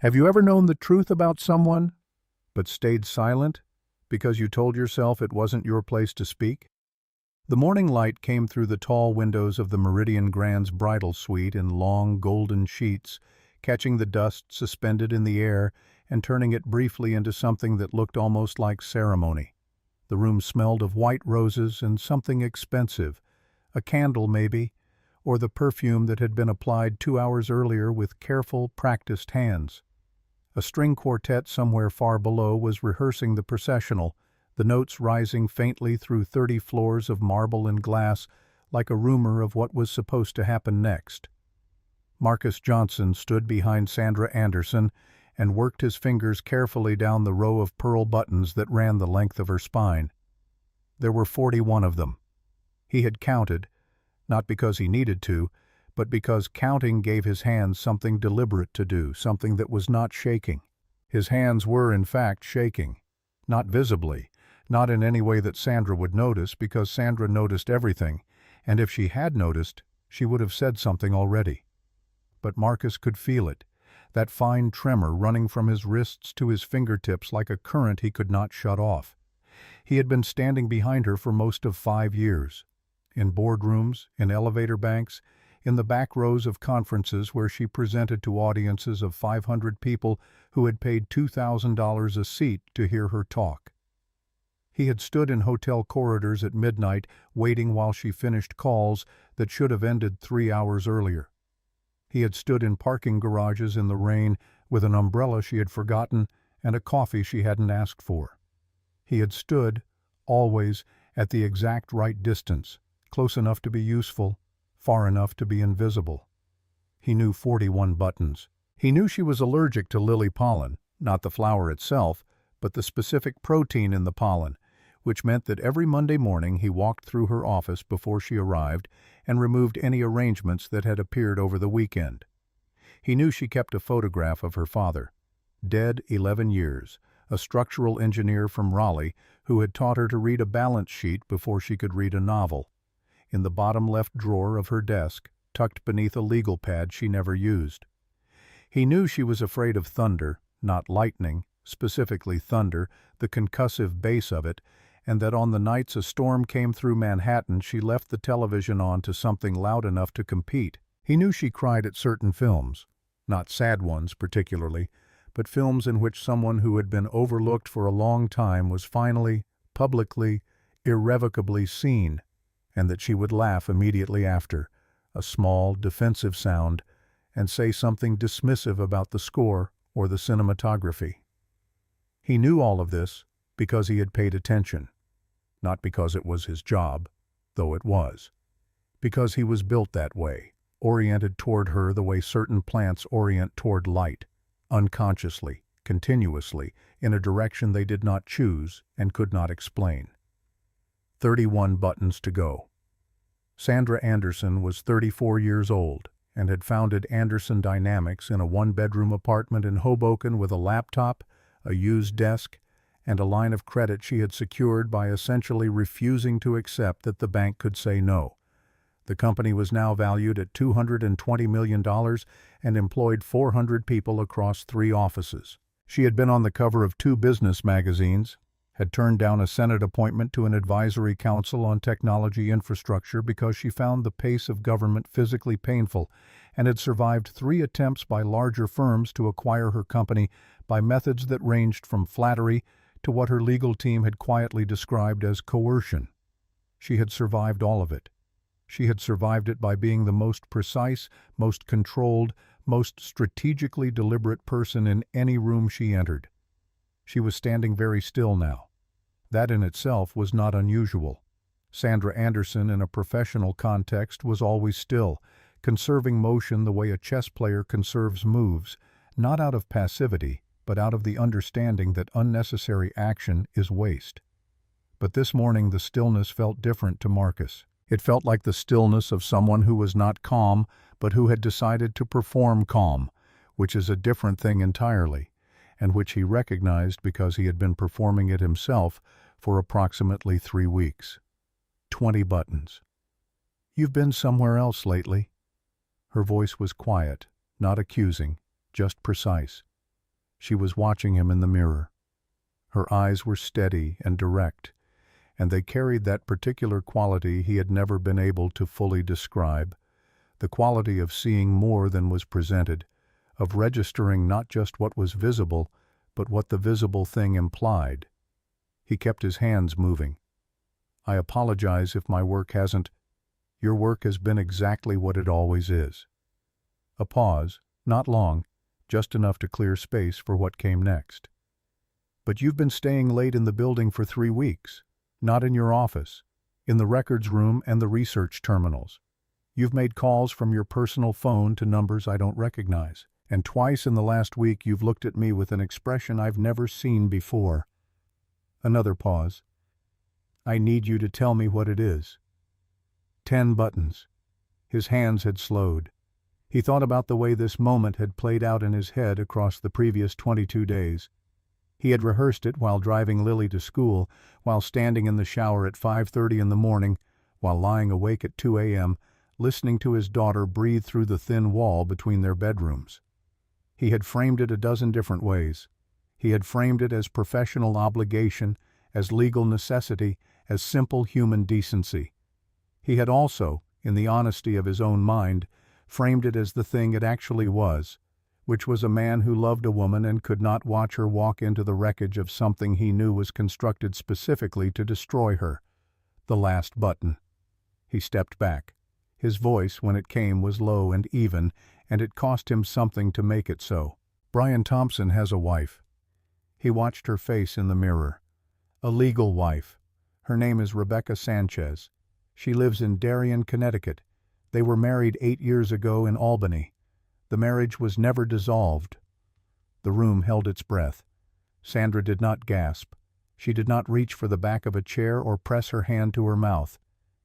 Have you ever known the truth about someone, but stayed silent because you told yourself it wasn't your place to speak? The morning light came through the tall windows of the Meridian Grand's bridal suite in long, golden sheets, catching the dust suspended in the air and turning it briefly into something that looked almost like ceremony. The room smelled of white roses and something expensive, a candle maybe, or the perfume that had been applied 2 hours earlier with careful, practiced hands. A string quartet somewhere far below was rehearsing the processional, the notes rising faintly through 30 floors of marble and glass like a rumor of what was supposed to happen next. Marcus Johnson stood behind Sandra Anderson and worked his fingers carefully down the row of pearl buttons that ran the length of her spine. There were 41 of them. He had counted, not because he needed to, but because counting gave his hands something deliberate to do, something that was not shaking. His hands were, in fact, shaking. Not visibly, not in any way that Sandra would notice, because Sandra noticed everything, and if she had noticed, she would have said something already. But Marcus could feel it, that fine tremor running from his wrists to his fingertips like a current he could not shut off. He had been standing behind her for most of 5 years. In boardrooms, in elevator banks, in the back rows of conferences where she presented to audiences of 500 people who had paid $2,000 a seat to hear her talk. He had stood in hotel corridors at midnight waiting while she finished calls that should have ended 3 hours earlier. He had stood in parking garages in the rain with an umbrella she had forgotten and a coffee she hadn't asked for. He had stood, always, at the exact right distance, close enough to be useful, far enough to be invisible. He knew 41 buttons. He knew she was allergic to lily pollen, not the flower itself, but the specific protein in the pollen, which meant that every Monday morning he walked through her office before she arrived and removed any arrangements that had appeared over the weekend. He knew she kept a photograph of her father, dead 11 years, a structural engineer from Raleigh who had taught her to read a balance sheet before she could read a novel, in the bottom left drawer of her desk, tucked beneath a legal pad she never used. He knew she was afraid of thunder, not lightning, specifically thunder, the concussive bass of it, and that on the nights a storm came through Manhattan she left the television on to something loud enough to compete. He knew she cried at certain films, not sad ones particularly, but films in which someone who had been overlooked for a long time was finally, publicly, irrevocably seen, and that she would laugh immediately after, a small, defensive sound, and say something dismissive about the score or the cinematography. He knew all of this because he had paid attention, not because it was his job, though it was, because he was built that way, oriented toward her the way certain plants orient toward light, unconsciously, continuously, in a direction they did not choose and could not explain. 31 buttons to go. Sandra Anderson was 34 years old and had founded Anderson Dynamics in a one-bedroom apartment in Hoboken with a laptop, a used desk, and a line of credit she had secured by essentially refusing to accept that the bank could say no. The company was now valued at $220 million and employed 400 people across 3 offices. She had been on the cover of 2 business magazines, had turned down a Senate appointment to an advisory council on technology infrastructure because she found the pace of government physically painful, and had survived 3 attempts by larger firms to acquire her company by methods that ranged from flattery to what her legal team had quietly described as coercion. She had survived all of it. She had survived it by being the most precise, most controlled, most strategically deliberate person in any room she entered. She was standing very still now. That in itself was not unusual. Sandra Anderson in a professional context was always still, conserving motion the way a chess player conserves moves, not out of passivity, but out of the understanding that unnecessary action is waste. But this morning the stillness felt different to Marcus. It felt like the stillness of someone who was not calm, but who had decided to perform calm, which is a different thing entirely, and which he recognized because he had been performing it himself for approximately 3 weeks. 20 buttons. "You've been somewhere else lately." Her voice was quiet, not accusing, just precise. She was watching him in the mirror. Her eyes were steady and direct, and they carried that particular quality he had never been able to fully describe, the quality of seeing more than was presented, of registering not just what was visible, but what the visible thing implied. He kept his hands moving. "I apologize if my work hasn't—" "Your work has been exactly what it always is." A pause, not long, just enough to clear space for what came next. "But you've been staying late in the building for 3 weeks. Not in your office, in the records room and the research terminals. You've made calls from your personal phone to numbers I don't recognize, and twice in the last week you've looked at me with an expression I've never seen before." Another pause. "I need you to tell me what it is." 10 buttons. His hands had slowed. He thought about the way this moment had played out in his head across the previous 22 days. He had rehearsed it while driving Lily to school, while standing in the shower at 5:30 in the morning, while lying awake at 2 a.m., listening to his daughter breathe through the thin wall between their bedrooms. He had framed it a dozen different ways. He had framed it as professional obligation, as legal necessity, as simple human decency. He had also, in the honesty of his own mind, framed it as the thing it actually was, which was a man who loved a woman and could not watch her walk into the wreckage of something he knew was constructed specifically to destroy her. The last button. He stepped back. His voice, when it came, was low and even, and it cost him something to make it so. "Brian Thompson has a wife." He watched her face in the mirror. "A legal wife. Her name is Rebecca Sanchez. She lives in Darien, Connecticut. They were married 8 years ago in Albany. The marriage was never dissolved." The room held its breath. Sandra did not gasp. She did not reach for the back of a chair or press her hand to her mouth.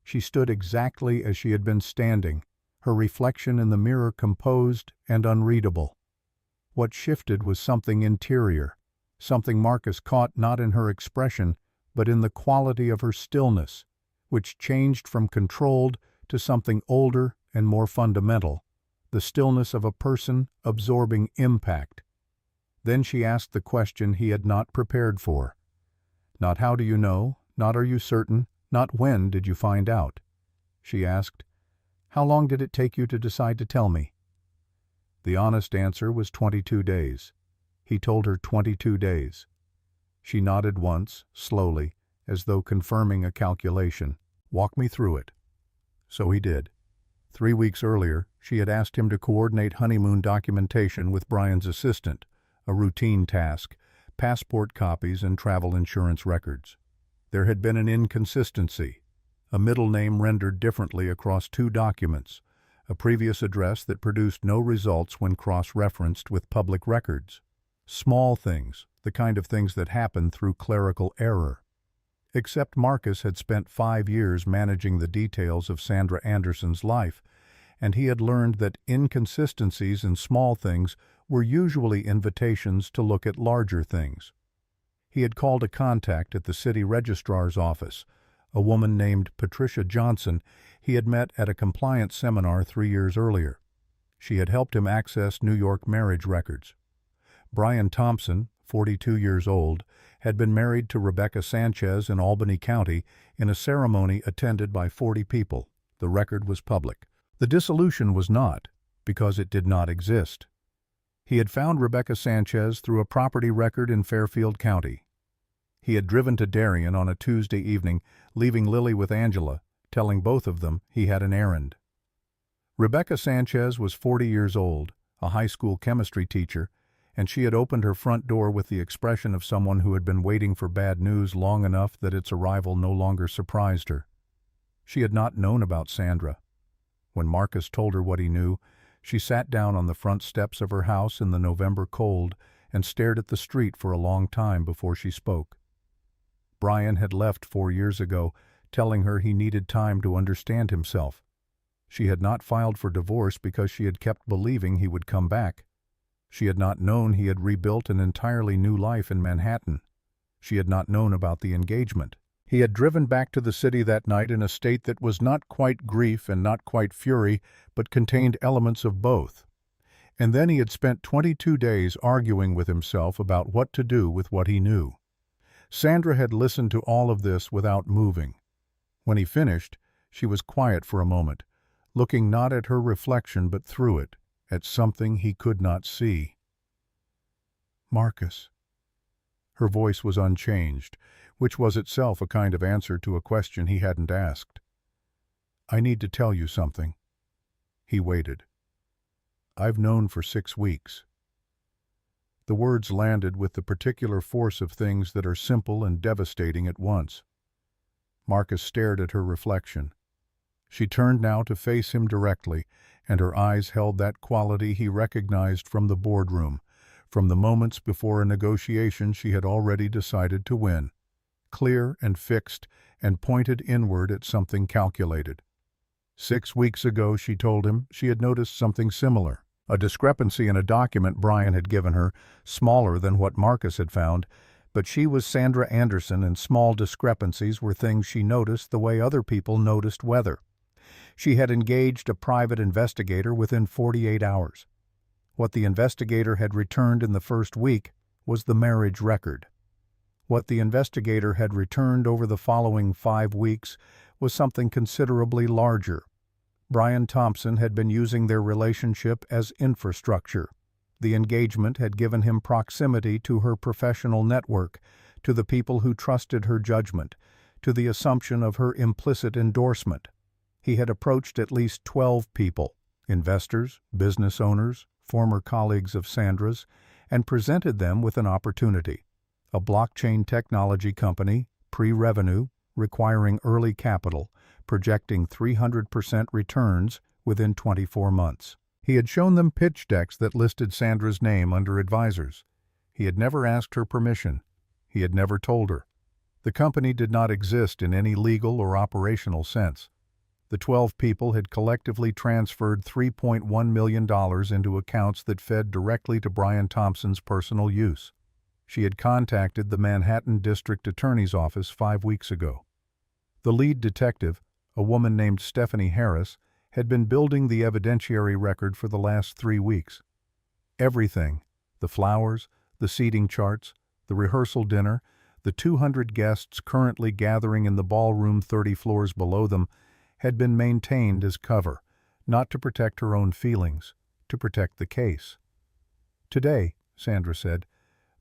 She stood exactly as she had been standing, her reflection in the mirror composed and unreadable. What shifted was something interior, something Marcus caught not in her expression, but in the quality of her stillness, which changed from controlled to something older and more fundamental, the stillness of a person absorbing impact. Then she asked the question he had not prepared for. Not "how do you know?" Not "are you certain?" Not "when did you find out?" She asked, "How long did it take you to decide to tell me?" The honest answer was 22 days. He told her 22 days. She nodded once, slowly, as though confirming a calculation. "Walk me through it." So he did. 3 weeks earlier, she had asked him to coordinate honeymoon documentation with Brian's assistant, a routine task, passport copies and travel insurance records. There had been an inconsistency, a middle name rendered differently across 2 documents, a previous address that produced no results when cross-referenced with public records. Small things, the kind of things that happen through clerical error. Except Marcus had spent 5 years managing the details of Sandra Anderson's life, and he had learned that inconsistencies in small things were usually invitations to look at larger things. He had called a contact at the city registrar's office, a woman named Patricia Johnson he had met at a compliance seminar 3 years earlier. She had helped him access New York marriage records. Brian Thompson, 42 years old, had been married to Rebecca Sanchez in Albany County in a ceremony attended by 40 people. The record was public. The dissolution was not, because it did not exist. He had found Rebecca Sanchez through a property record in Fairfield County. He had driven to Darien on a Tuesday evening, leaving Lily with Angela, telling both of them he had an errand. Rebecca Sanchez was 40 years old, a high school chemistry teacher, and she had opened her front door with the expression of someone who had been waiting for bad news long enough that its arrival no longer surprised her. She had not known about Sandra. When Marcus told her what he knew, she sat down on the front steps of her house in the November cold and stared at the street for a long time before she spoke. Brian had left 4 years ago, telling her he needed time to understand himself. She had not filed for divorce because she had kept believing he would come back. She had not known he had rebuilt an entirely new life in Manhattan. She had not known about the engagement. He had driven back to the city that night in a state that was not quite grief and not quite fury, but contained elements of both. And then he had spent 22 days arguing with himself about what to do with what he knew. Sandra had listened to all of this without moving. When he finished, she was quiet for a moment, looking not at her reflection but through it, at something he could not see. "Marcus." Her voice was unchanged, which was itself a kind of answer to a question he hadn't asked. "I need to tell you something." He waited. "I've known for 6 weeks." The words landed with the particular force of things that are simple and devastating at once. Marcus stared at her reflection. She turned now to face him directly, and her eyes held that quality he recognized from the boardroom, from the moments before a negotiation she had already decided to win. Clear and fixed and pointed inward at something calculated. 6 weeks ago, she told him, she had noticed something similar. A discrepancy in a document Brian had given her, smaller than what Marcus had found, but she was Sandra Anderson and small discrepancies were things she noticed the way other people noticed weather. She had engaged a private investigator within 48 hours. What the investigator had returned in the first week was the marriage record. What the investigator had returned over the following 5 weeks was something considerably larger. Brian Thompson had been using their relationship as infrastructure. The engagement had given him proximity to her professional network, to the people who trusted her judgment, to the assumption of her implicit endorsement. He had approached at least 12 people, investors, business owners, former colleagues of Sandra's, and presented them with an opportunity. A blockchain technology company, pre-revenue, requiring early capital, projecting 300% returns within 24 months. He had shown them pitch decks that listed Sandra's name under advisors. He had never asked her permission. He had never told her. The company did not exist in any legal or operational sense. The 12 people had collectively transferred $3.1 million into accounts that fed directly to Brian Thompson's personal use. She had contacted the Manhattan District Attorney's Office 5 weeks ago. The lead detective, a woman named Stephanie Harris, had been building the evidentiary record for the last 3 weeks. Everything, the flowers, the seating charts, the rehearsal dinner, the 200 guests currently gathering in the ballroom 30 floors below them, had been maintained as cover, not to protect her own feelings, to protect the case. Today, Sandra said,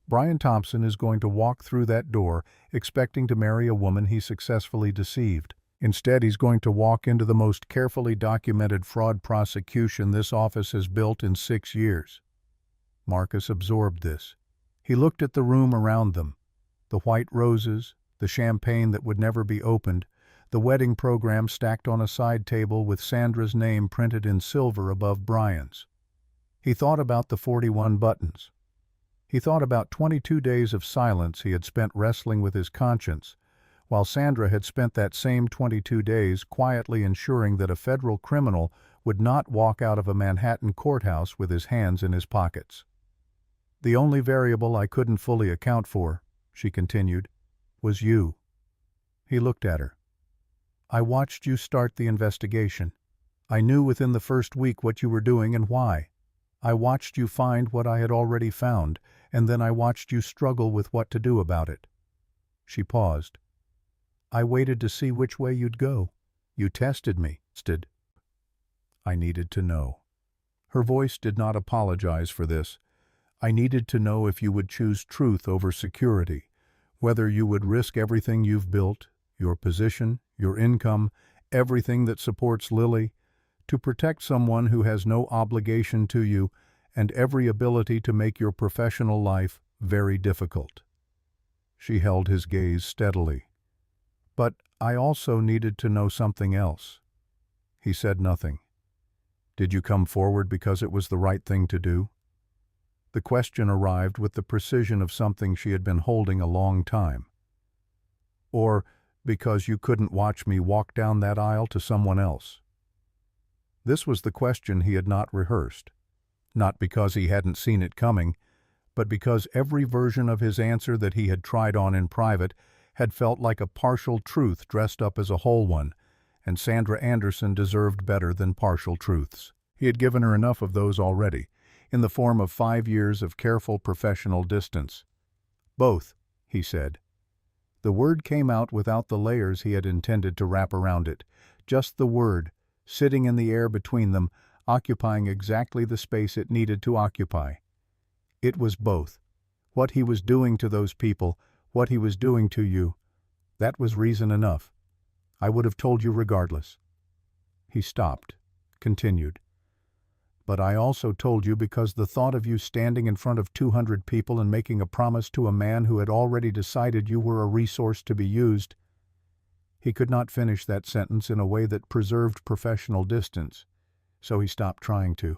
Brian Thompson is going to walk through that door expecting to marry a woman he successfully deceived. Instead, he's going to walk into the most carefully documented fraud prosecution this office has built in 6 years. Marcus absorbed this. He looked at the room around them. The white roses, the champagne that would never be opened, the wedding program stacked on a side table with Sandra's name printed in silver above Brian's. He thought about the 41 buttons. He thought about 22 days of silence he had spent wrestling with his conscience, while Sandra had spent that same 22 days quietly ensuring that a federal criminal would not walk out of a Manhattan courthouse with his hands in his pockets. "The only variable I couldn't fully account for," she continued, "was you." He looked at her. "I watched you start the investigation. I knew within the first week what you were doing and why. I watched you find what I had already found, and then I watched you struggle with what to do about it." She paused. "I waited to see which way you'd go. You tested me, Stid. I needed to know." Her voice did not apologize for this. "I needed to know if you would choose truth over security, whether you would risk everything you've built, your position, your income, everything that supports Lily, to protect someone who has no obligation to you and every ability to make your professional life very difficult." She held his gaze steadily. "But I also needed to know something else." He said nothing. "Did you come forward because it was the right thing to do?" The question arrived with the precision of something she had been holding a long time. "Or because you couldn't watch me walk down that aisle to someone else?" This was the question he had not rehearsed, not because he hadn't seen it coming, but because every version of his answer that he had tried on in private had felt like a partial truth dressed up as a whole one, and Sandra Anderson deserved better than partial truths. He had given her enough of those already. in the form of 5 years of careful professional distance. "Both," he said. The word came out without the layers he had intended to wrap around it. Just the word, sitting in the air between them, occupying exactly the space it needed to occupy. It was both. What he was doing to those people, what he was doing to you, that was reason enough. I would have told you regardless. He stopped, continued. But I also told you because the thought of you standing in front of 200 people and making a promise to a man who had already decided you were a resource to be used. He could not finish that sentence in a way that preserved professional distance, so he stopped trying to.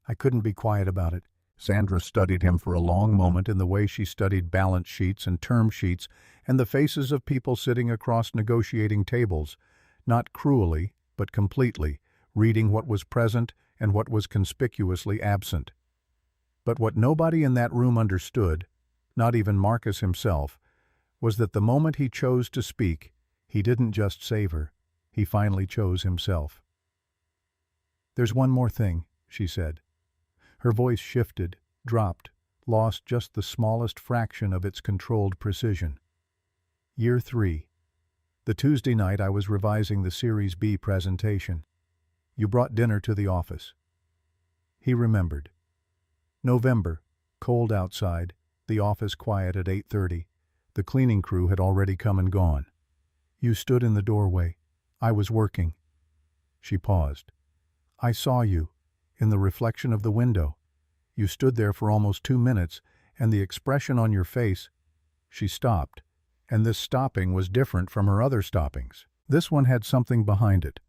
I couldn't be quiet about it. Sandra studied him for a long moment in the way she studied balance sheets and term sheets and the faces of people sitting across negotiating tables, not cruelly, but completely, reading what was present and what was conspicuously absent. But what nobody in that room understood, not even Marcus himself, was that the moment he chose to speak, he didn't just save her, he finally chose himself. "There's one more thing," she said. Her voice shifted, dropped, lost just the smallest fraction of its controlled precision. Year 3. The Tuesday night I was revising the Series B presentation. You brought dinner to the office. He remembered. November, cold outside, the office quiet at 8:30. The cleaning crew had already come and gone. You stood in the doorway. I was working. She paused. I saw you, in the reflection of the window. You stood there for almost 2 minutes, and the expression on your face. She stopped, and this stopping was different from her other stoppings. This one had something behind it.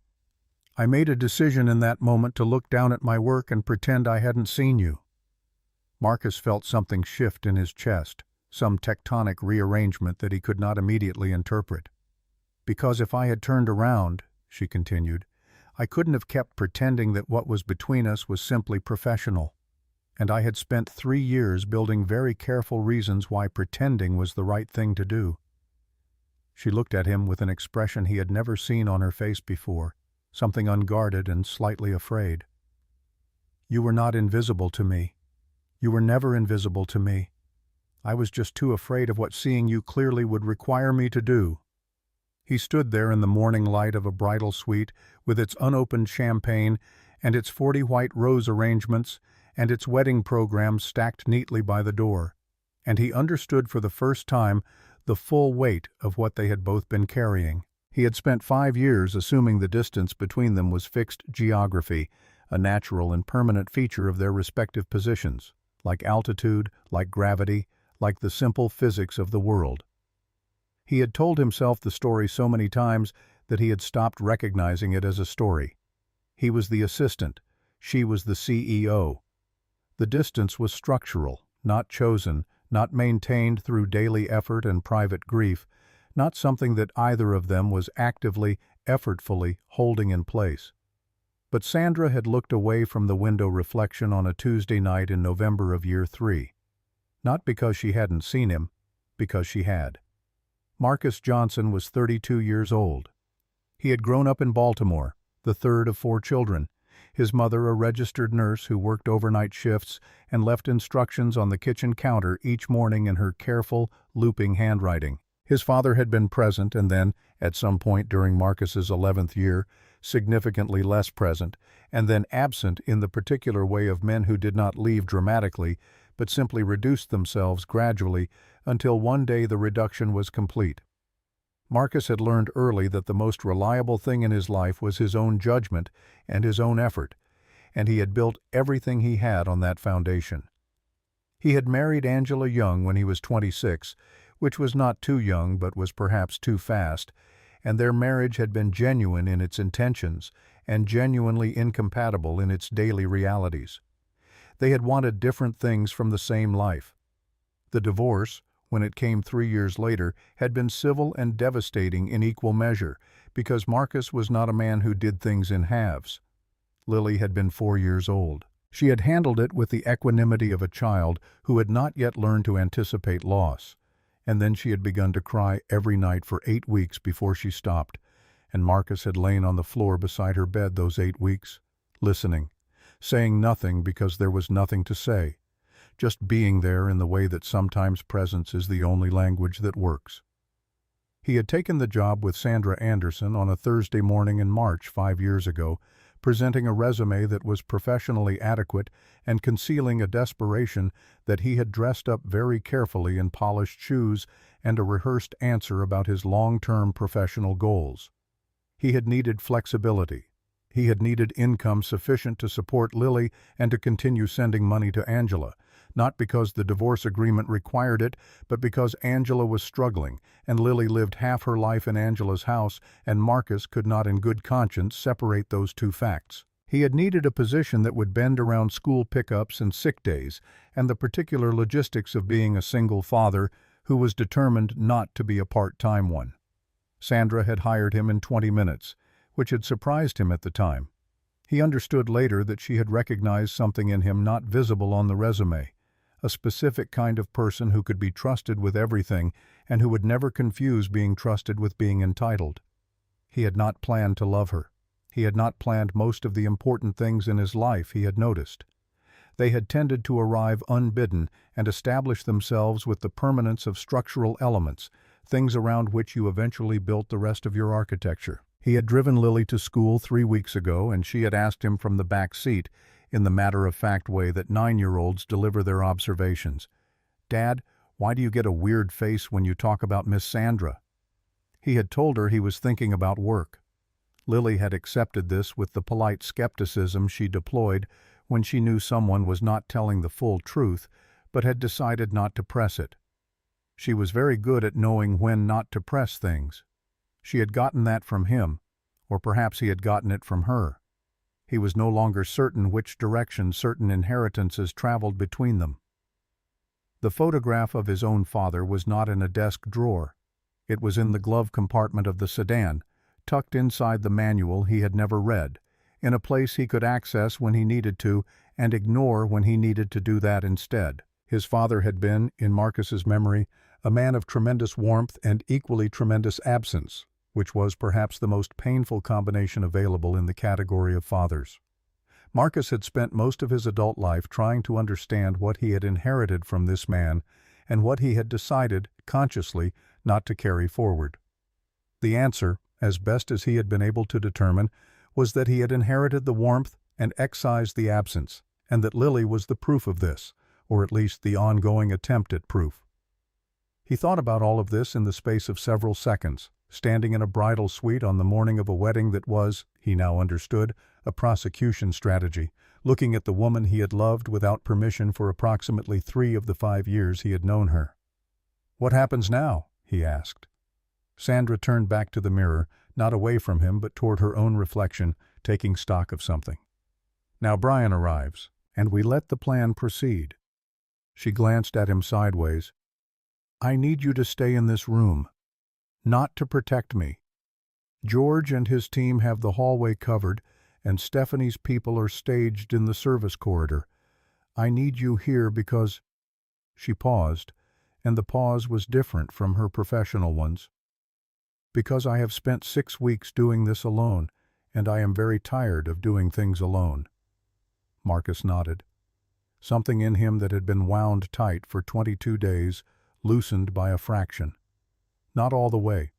I made a decision in that moment to look down at my work and pretend I hadn't seen you. Marcus felt something shift in his chest, some tectonic rearrangement that he could not immediately interpret. Because if I had turned around, she continued, I couldn't have kept pretending that what was between us was simply professional. And I had spent 3 years building very careful reasons why pretending was the right thing to do. She looked at him with an expression he had never seen on her face before, something unguarded and slightly afraid. You were not invisible to me. You were never invisible to me. I was just too afraid of what seeing you clearly would require me to do. He stood there in the morning light of a bridal suite with its unopened champagne and its 40 white rose arrangements and its wedding program stacked neatly by the door, and he understood for the first time the full weight of what they had both been carrying. He had spent 5 years assuming the distance between them was fixed geography, a natural and permanent feature of their respective positions, like altitude, like gravity, like the simple physics of the world. He had told himself the story so many times that he had stopped recognizing it as a story. He was the assistant, she was the CEO. The distance was structural, not chosen, not maintained through daily effort and private grief, not something that either of them was actively, effortfully holding in place. But Sandra had looked away from the window reflection on a Tuesday night in November of year 3. Not because she hadn't seen him, because she had. Marcus Johnson was 32 years old. He had grown up in Baltimore, the third of 4 children, his mother a registered nurse who worked overnight shifts and left instructions on the kitchen counter each morning in her careful, looping handwriting. His father had been present and then, at some point during Marcus's 11th year, significantly less present, and then absent in the particular way of men who did not leave dramatically, but simply reduced themselves gradually until one day the reduction was complete. Marcus had learned early that the most reliable thing in his life was his own judgment and his own effort, and he had built everything he had on that foundation. He had married Angela Young when he was 26, which was not too young but was perhaps too fast, and their marriage had been genuine in its intentions and genuinely incompatible in its daily realities. They had wanted different things from the same life. The divorce, when it came 3 years later, had been civil and devastating in equal measure, because Marcus was not a man who did things in halves. Lily had been 4 years old. She had handled it with the equanimity of a child who had not yet learned to anticipate loss, and then she had begun to cry every night for 8 weeks before she stopped, and Marcus had lain on the floor beside her bed those 8 weeks, listening, saying nothing because there was nothing to say, just being there in the way that sometimes presence is the only language that works. He had taken the job with Sandra Anderson on a Thursday morning in March 5 years ago, presenting a resume that was professionally adequate and concealing a desperation that he had dressed up very carefully in polished shoes and a rehearsed answer about his long-term professional goals. He had needed flexibility. He had needed income sufficient to support Lily and to continue sending money to Angela, not because the divorce agreement required it, but because Angela was struggling, and Lily lived half her life in Angela's house, and Marcus could not in good conscience separate those two facts. He had needed a position that would bend around school pickups and sick days, and the particular logistics of being a single father who was determined not to be a part-time one. Sandra had hired him in 20 minutes, which had surprised him at the time. He understood later that she had recognized something in him not visible on the resume, a specific kind of person who could be trusted with everything and who would never confuse being trusted with being entitled. He had not planned to love her. He had not planned most of the important things in his life, he had noticed. They had tended to arrive unbidden and establish themselves with the permanence of structural elements, things around which you eventually built the rest of your architecture. He had driven Lily to school 3 weeks ago, and she had asked him from the back seat, in the matter-of-fact way that 9-year-olds deliver their observations, "Dad, why do you get a weird face when you talk about Miss Sandra?" He had told her he was thinking about work. Lily had accepted this with the polite skepticism she deployed when she knew someone was not telling the full truth, but had decided not to press it. She was very good at knowing when not to press things. She had gotten that from him, or perhaps he had gotten it from her. He was no longer certain which direction certain inheritances traveled between them. The photograph of his own father was not in a desk drawer. It was in the glove compartment of the sedan, tucked inside the manual he had never read, in a place he could access when he needed to and ignore when he needed to do that instead. His father had been, in Marcus's memory, a man of tremendous warmth and equally tremendous absence, which was perhaps the most painful combination available in the category of fathers. Marcus had spent most of his adult life trying to understand what he had inherited from this man and what he had decided, consciously, not to carry forward. The answer, as best as he had been able to determine, was that he had inherited the warmth and excised the absence, and that Lily was the proof of this, or at least the ongoing attempt at proof. He thought about all of this in the space of several seconds, standing in a bridal suite on the morning of a wedding that was, he now understood, a prosecution strategy, looking at the woman he had loved without permission for approximately 3 of the 5 years he had known her. "What happens now?" he asked. Sandra turned back to the mirror, not away from him but toward her own reflection, taking stock of something. "Now Brian arrives, and we let the plan proceed." She glanced at him sideways. "I need you to stay in this room. Not to protect me. George and his team have the hallway covered, and Stephanie's people are staged in the service corridor. I need you here because—" She paused, and the pause was different from her professional ones. "Because I have spent 6 weeks doing this alone, and I am very tired of doing things alone." Marcus nodded. Something in him that had been wound tight for 22 days loosened by a fraction. Not all the way.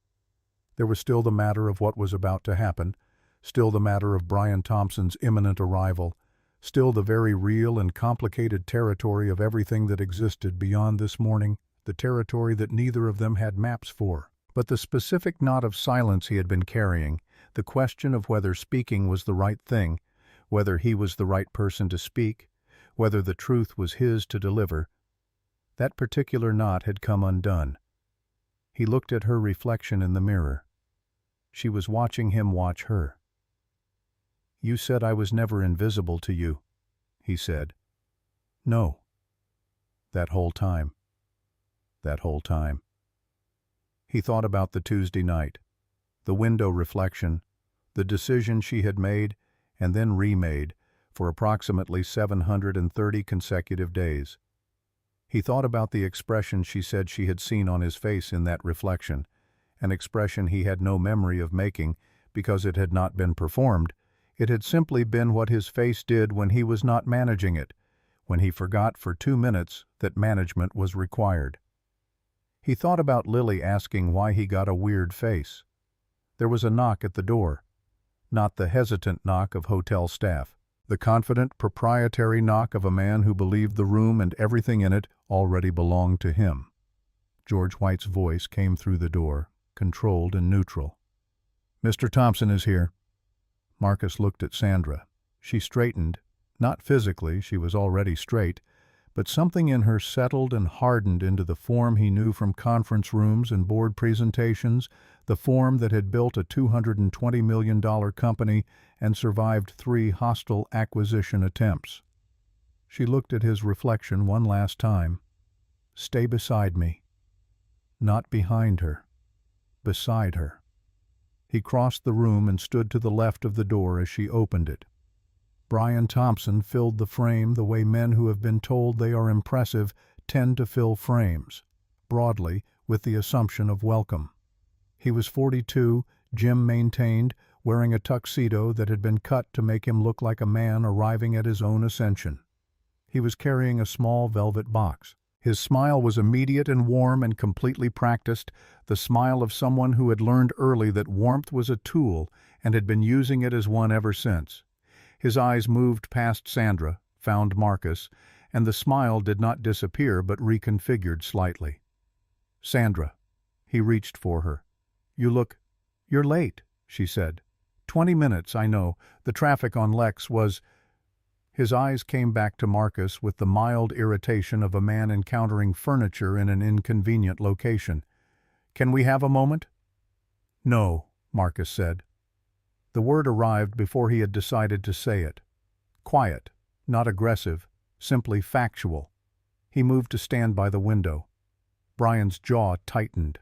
There was still the matter of what was about to happen, still the matter of Brian Thompson's imminent arrival, still the very real and complicated territory of everything that existed beyond this morning, the territory that neither of them had maps for. But the specific knot of silence he had been carrying, the question of whether speaking was the right thing, whether he was the right person to speak, whether the truth was his to deliver, that particular knot had come undone. He looked at her reflection in the mirror. She was watching him watch her. "You said I was never invisible to you," he said. "No." That whole time. That whole time. He thought about the Tuesday night, the window reflection, the decision she had made and then remade for approximately 730 consecutive days. He thought about the expression she said she had seen on his face in that reflection, an expression he had no memory of making because it had not been performed, It had simply been what his face did when he was not managing it, when he forgot for 2 minutes that management was required. He thought about Lily asking why he got a weird face. There was a knock at the door. Not the hesitant knock of hotel staff. The confident, proprietary knock of a man who believed the room and everything in it already belonged to him. George White's voice came through the door, controlled and neutral. "Mr. Thompson is here." Marcus looked at Sandra. She straightened. Not physically, she was already straight, but something in her settled and hardened into the form he knew from conference rooms and board presentations, the form that had built a $220 million company and survived 3 hostile acquisition attempts. She looked at his reflection one last time. "Stay beside me." Not behind her. Beside her. He crossed the room and stood to the left of the door as she opened it. Brian Thompson filled the frame the way men who have been told they are impressive tend to fill frames, broadly, with the assumption of welcome. He was 42, Jim maintained, wearing a tuxedo that had been cut to make him look like a man arriving at his own ascension. He was carrying a small velvet box. His smile was immediate and warm and completely practiced, the smile of someone who had learned early that warmth was a tool and had been using it as one ever since. His eyes moved past Sandra, found Marcus, and the smile did not disappear but reconfigured slightly. "Sandra." He reached for her. "You're late," she said. 20 minutes, I know. The traffic on Lex was—" His eyes came back to Marcus with the mild irritation of a man encountering furniture in an inconvenient location. "Can we have a moment?" "No," Marcus said. The word arrived before he had decided to say it. Quiet, not aggressive, simply factual. He moved to stand by the window. Brian's jaw tightened.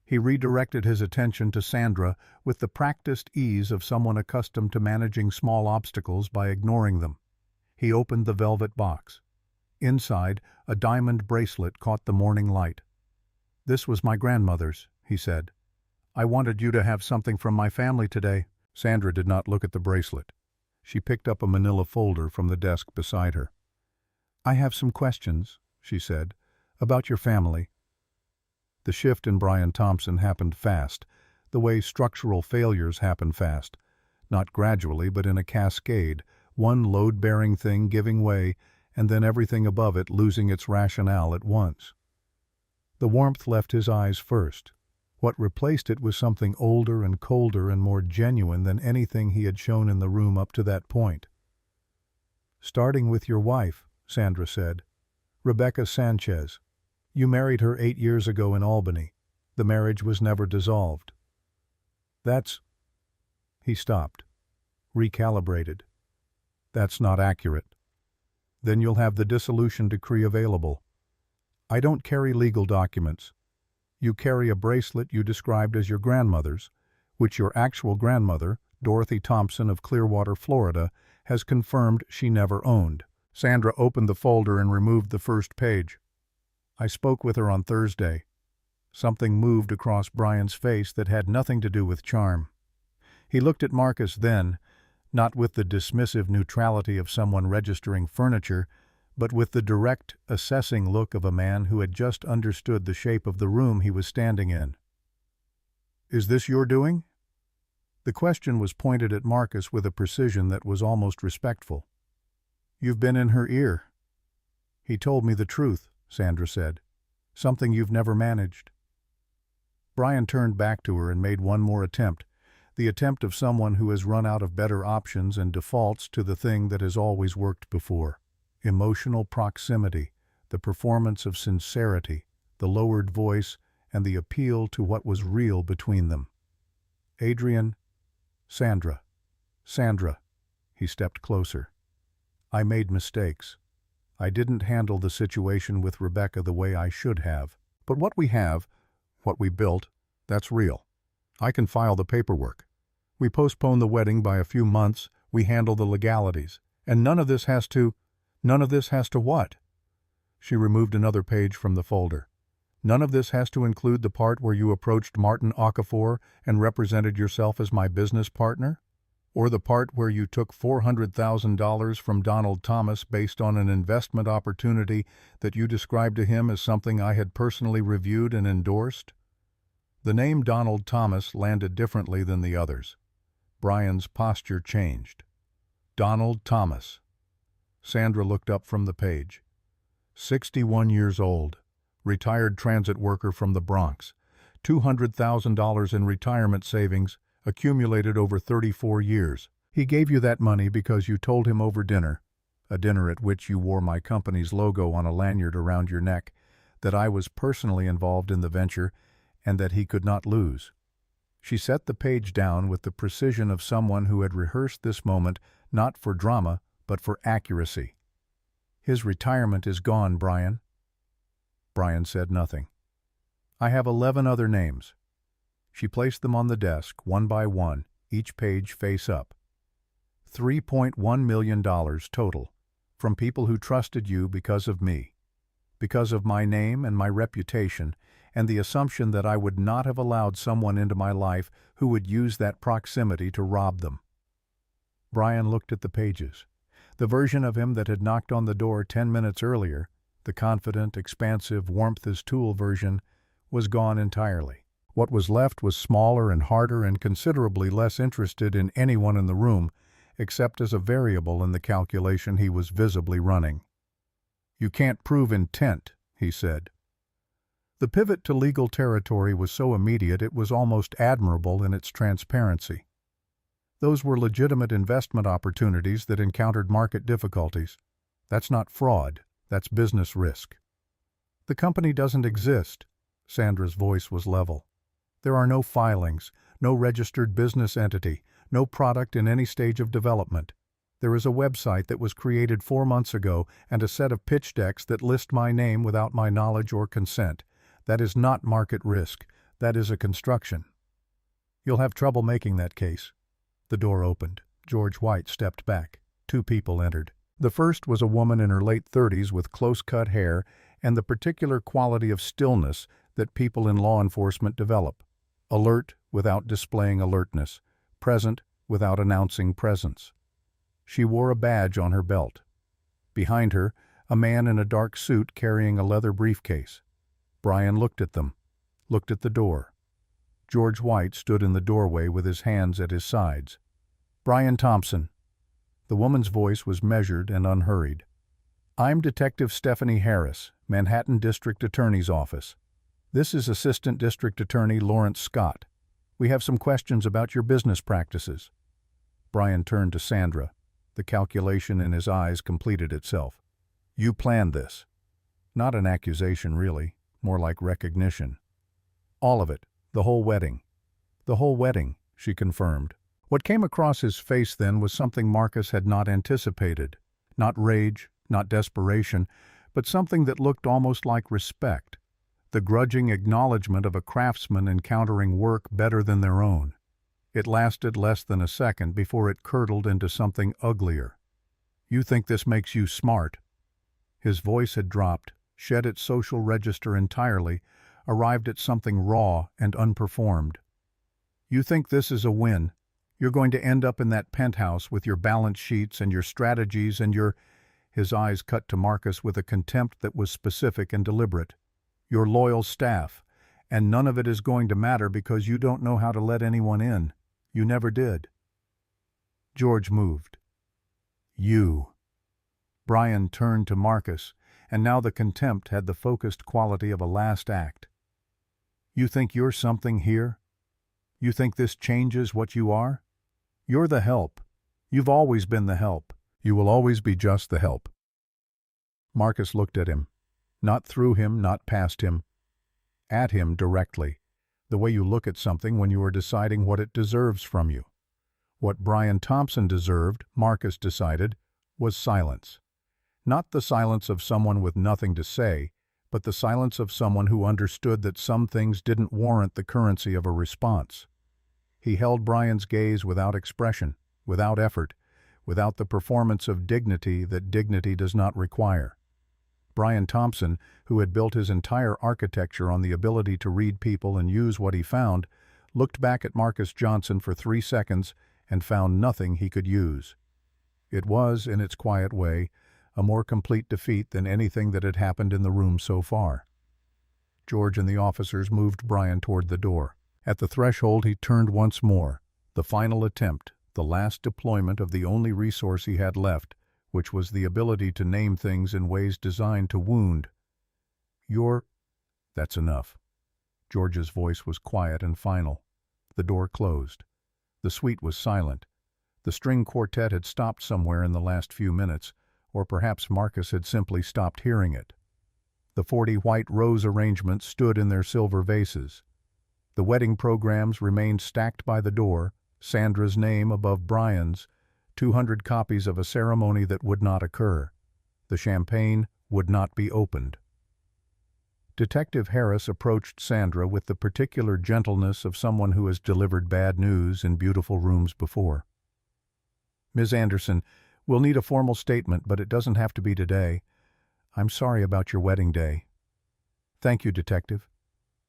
He redirected his attention to Sandra with the practiced ease of someone accustomed to managing small obstacles by ignoring them. He opened the velvet box. Inside, a diamond bracelet caught the morning light. "This was my grandmother's," he said. "I wanted you to have something from my family today." Sandra did not look at the bracelet. She picked up a manila folder from the desk beside her. "I have some questions," she said, "about your family." The shift in Brian Thompson happened fast, the way structural failures happen fast, not gradually but in a cascade, one load-bearing thing giving way and then everything above it losing its rationale at once. The warmth left his eyes first. What replaced it was something older and colder and more genuine than anything he had shown in the room up to that point. "Starting with your wife," Sandra said. "Rebecca Sanchez. You married her 8 years ago in Albany. The marriage was never dissolved." "That's—" He stopped. Recalibrated. "That's not accurate." "Then you'll have the dissolution decree available." "I don't carry legal documents." "You carry a bracelet you described as your grandmother's, which your actual grandmother, Dorothy Thompson of Clearwater, Florida, has confirmed she never owned." Sandra opened the folder and removed the first page. "I spoke with her on Thursday." Something moved across Brian's face that had nothing to do with charm. He looked at Marcus then, not with the dismissive neutrality of someone registering furniture, but with the direct, assessing look of a man who had just understood the shape of the room he was standing in. "Is this your doing?" The question was pointed at Marcus with a precision that was almost respectful. "You've been in her ear." "He told me the truth," Sandra said. "Something you've never managed." Brian turned back to her and made one more attempt, the attempt of someone who has run out of better options and defaults to the thing that has always worked before. Emotional proximity, the performance of sincerity, the lowered voice, and the appeal to what was real between them. "Adrian." "Sandra." "Sandra." He stepped closer. "I made mistakes. I didn't handle the situation with Rebecca the way I should have. But what we have, what we built, that's real. I can file the paperwork. We postpone the wedding by a few months, we handle the legalities. And none of this has to what?" She removed another page from the folder. "None of this has to include the part where you approached Martin Okafor and represented yourself as my business partner?" Or the part where you took $400,000 from Donald Thomas based on an investment opportunity that you described to him as something I had personally reviewed and endorsed? The name Donald Thomas landed differently than the others. Brian's posture changed. Donald Thomas. Sandra looked up from the page. 61 years old, retired transit worker from the Bronx, $200,000 in retirement savings, accumulated over 34 years. He gave you that money because you told him over dinner, a dinner at which you wore my company's logo on a lanyard around your neck, that I was personally involved in the venture and that he could not lose. She set the page down with the precision of someone who had rehearsed this moment not for drama, but for accuracy. His retirement is gone, Brian. Brian said nothing. I have 11 other names. She placed them on the desk, one by one, each page face up. $3.1 million total, from people who trusted you because of me, because of my name and my reputation, and the assumption that I would not have allowed someone into my life who would use that proximity to rob them. Brian looked at the pages. The version of him that had knocked on the door 10 minutes earlier, the confident, expansive, warmth-as-tool version, was gone entirely. What was left was smaller and harder and considerably less interested in anyone in the room, except as a variable in the calculation he was visibly running. You can't prove intent, he said. The pivot to legal territory was so immediate it was almost admirable in its transparency. Those were legitimate investment opportunities that encountered market difficulties. That's not fraud, that's business risk. The company doesn't exist. Sandra's voice was level. There are no filings, no registered business entity, no product in any stage of development. There is a website that was created 4 months ago and a set of pitch decks that list my name without my knowledge or consent. That is not market risk. That is a construction. You'll have trouble making that case. The door opened. George White stepped back. 2 people entered. The first was a woman in her late 30s with close-cut hair and the particular quality of stillness that people in law enforcement develop. Alert without displaying alertness, present without announcing presence. She wore a badge on her belt. Behind her, a man in a dark suit carrying a leather briefcase. Brian looked at them, looked at the door. George White stood in the doorway with his hands at his sides. Brian Thompson. The woman's voice was measured and unhurried. I'm Detective Stephanie Harris, Manhattan District Attorney's Office. This is Assistant District Attorney Lawrence Scott. We have some questions about your business practices. Brian turned to Sandra. The calculation in his eyes completed itself. You planned this. Not an accusation, really, more like recognition. All of it, the whole wedding. The whole wedding, she confirmed. What came across his face then was something Marcus had not anticipated. Not rage, not desperation, but something that looked almost like respect. The grudging acknowledgement of a craftsman encountering work better than their own. It lasted less than a second before it curdled into something uglier. You think this makes you smart? His voice had dropped, shed its social register entirely, arrived at something raw and unperformed. You think this is a win? You're going to end up in that penthouse with your balance sheets and your strategies and your... His eyes cut to Marcus with a contempt that was specific and deliberate. Your loyal staff, and none of it is going to matter because you don't know how to let anyone in. You never did. George moved. You. Brian turned to Marcus, and now the contempt had the focused quality of a last act. You think you're something here? You think this changes what you are? You're the help. You've always been the help. You will always be just the help. Marcus looked at him. Not through him, not past him. At him directly, the way you look at something when you are deciding what it deserves from you. What Brian Thompson deserved, Marcus decided, was silence. Not the silence of someone with nothing to say, but the silence of someone who understood that some things didn't warrant the currency of a response. He held Brian's gaze without expression, without effort, without the performance of dignity that dignity does not require. Brian Thompson, who had built his entire architecture on the ability to read people and use what he found, looked back at Marcus Johnson for 3 seconds and found nothing he could use. It was, in its quiet way, a more complete defeat than anything that had happened in the room so far. George and the officers moved Brian toward the door. At the threshold he turned once more, the final attempt, the last deployment of the only resource he had left, which was the ability to name things in ways designed to wound. That's enough. George's voice was quiet and final. The door closed. The suite was silent. The string quartet had stopped somewhere in the last few minutes, or perhaps Marcus had simply stopped hearing it. The 40 white rose arrangements stood in their silver vases. The wedding programs remained stacked by the door, Sandra's name above Brian's, 200 copies of a ceremony that would not occur. The champagne would not be opened. Detective Harris approached Sandra with the particular gentleness of someone who has delivered bad news in beautiful rooms before. "Ms. Anderson, we'll need a formal statement, but it doesn't have to be today. I'm sorry about your wedding day." "Thank you, Detective."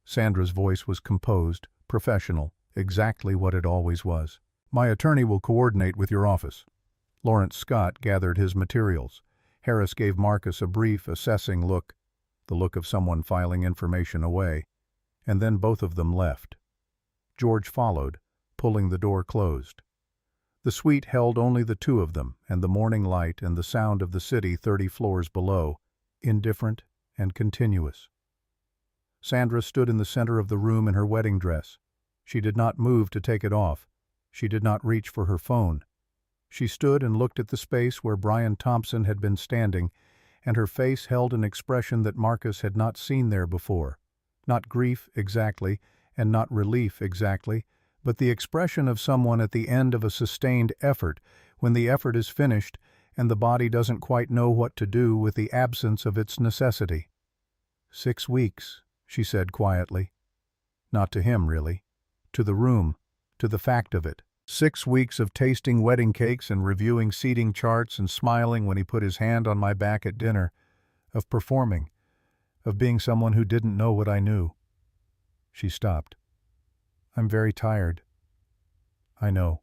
Sandra's voice was composed, professional, exactly what it always was. "My attorney will coordinate with your office." Lawrence Scott gathered his materials. Harris gave Marcus a brief, assessing look, the look of someone filing information away, and then both of them left. George followed, pulling the door closed. The suite held only the two of them, and the morning light and the sound of the city 30 floors below, indifferent and continuous. Sandra stood in the center of the room in her wedding dress. She did not move to take it off. She did not reach for her phone. She stood and looked at the space where Brian Thompson had been standing, and her face held an expression that Marcus had not seen there before. Not grief exactly, and not relief exactly, but the expression of someone at the end of a sustained effort, when the effort is finished and the body doesn't quite know what to do with the absence of its necessity. 6 weeks, she said quietly. Not to him, really. To the room, to the fact of it. 6 weeks of tasting wedding cakes and reviewing seating charts and smiling when he put his hand on my back at dinner, of performing, of being someone who didn't know what I knew. She stopped. "I'm very tired." "I know."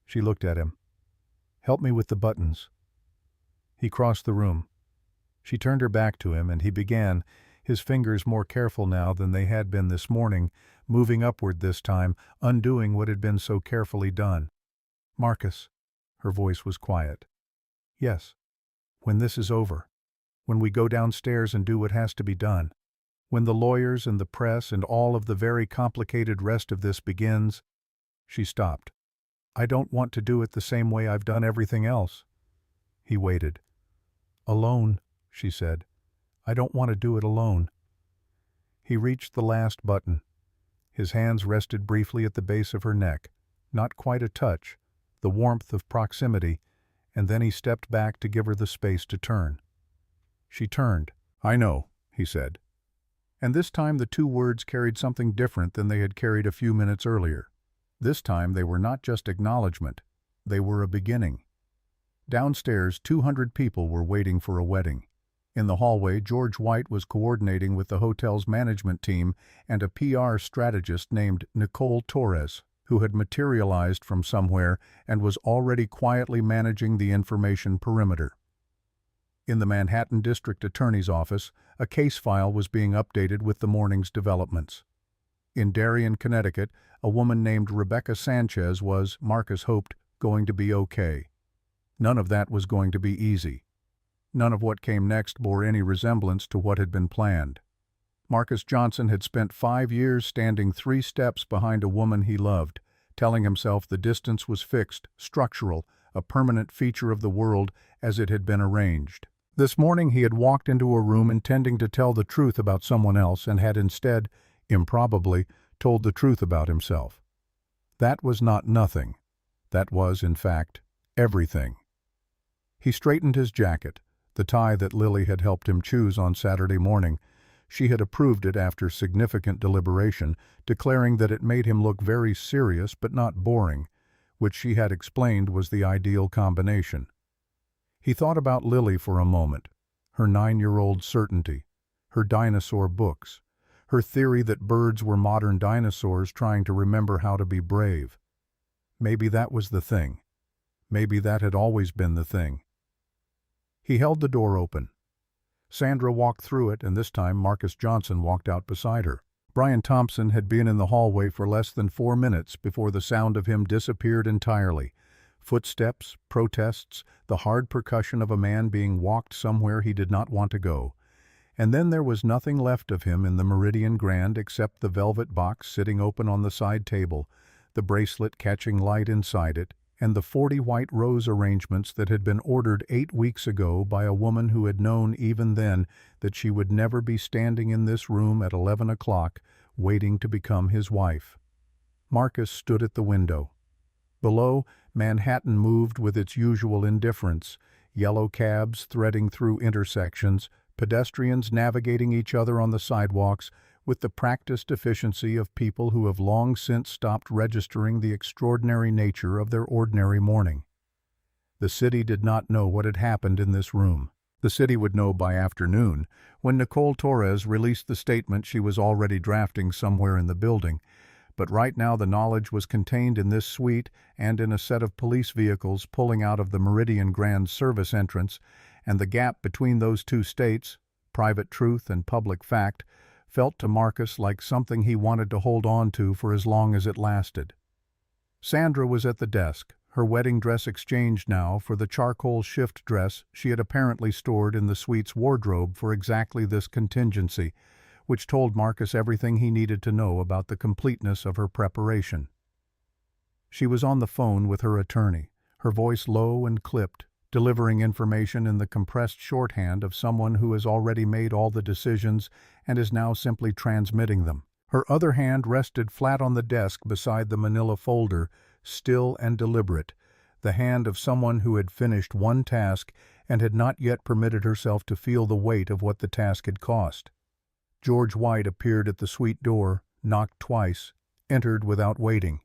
She looked at him. "Help me with the buttons." He crossed the room. She turned her back to him, and he began, his fingers more careful now than they had been this morning, moving upward this time, undoing what had been so carefully done. "Marcus," her voice was quiet. "Yes. When this is over, when we go downstairs and do what has to be done, when the lawyers and the press and all of the very complicated rest of this begins." She stopped. "I don't want to do it the same way I've done everything else." He waited. "Alone," she said. "I don't want to do it alone." He reached the last button. His hands rested briefly at the base of her neck, not quite a touch, the warmth of proximity, and then he stepped back to give her the space to turn. She turned. "I know," he said. And this time the two words carried something different than they had carried a few minutes earlier. This time they were not just acknowledgement, they were a beginning. Downstairs, 200 people were waiting for a wedding. In the hallway, George White was coordinating with the hotel's management team and a PR strategist named Nicole Torres, who had materialized from somewhere and was already quietly managing the information perimeter. In the Manhattan District Attorney's office, a case file was being updated with the morning's developments. In Darien, Connecticut, a woman named Rebecca Sanchez was, Marcus hoped, going to be okay. None of that was going to be easy. None of what came next bore any resemblance to what had been planned. Marcus Johnson had spent 5 years standing 3 steps behind a woman he loved, telling himself the distance was fixed, structural, a permanent feature of the world as it had been arranged. This morning he had walked into a room intending to tell the truth about someone else and had instead, improbably, told the truth about himself. That was not nothing. That was, in fact, everything. He straightened his jacket, the tie that Lily had helped him choose on Saturday morning. She had approved it after significant deliberation, declaring that it made him look very serious but not boring, which she had explained was the ideal combination. He thought about Lily for a moment, her 9-year-old certainty, her dinosaur books, her theory that birds were modern dinosaurs trying to remember how to be brave. Maybe that was the thing. Maybe that had always been the thing. He held the door open. Sandra walked through it, and this time Marcus Johnson walked out beside her. Brian Thompson had been in the hallway for less than 4 minutes before the sound of him disappeared entirely. Footsteps, protests, the hard percussion of a man being walked somewhere he did not want to go. And then there was nothing left of him in the Meridian Grand except the velvet box sitting open on the side table, the bracelet catching light inside it, and the 40 white rose arrangements that had been ordered 8 weeks ago by a woman who had known even then that she would never be standing in this room at 11 o'clock waiting to become his wife. Marcus stood at the window. Below, Manhattan moved with its usual indifference, yellow cabs threading through intersections, pedestrians navigating each other on the sidewalks, with the practiced efficiency of people who have long since stopped registering the extraordinary nature of their ordinary morning. The city did not know what had happened in this room. The city would know by afternoon, when Nicole Torres released the statement she was already drafting somewhere in the building, but right now the knowledge was contained in this suite and in a set of police vehicles pulling out of the Meridian Grand service entrance, and the gap between those two states, private truth and public fact, felt to Marcus like something he wanted to hold on to for as long as it lasted. Sandra was at the desk, her wedding dress exchanged now for the charcoal shift dress she had apparently stored in the suite's wardrobe for exactly this contingency, which told Marcus everything he needed to know about the completeness of her preparation. She was on the phone with her attorney, her voice low and clipped, delivering information in the compressed shorthand of someone who has already made all the decisions and is now simply transmitting them. Her other hand rested flat on the desk beside the manila folder, still and deliberate, the hand of someone who had finished one task and had not yet permitted herself to feel the weight of what the task had cost. George White appeared at the suite door, knocked twice, entered without waiting.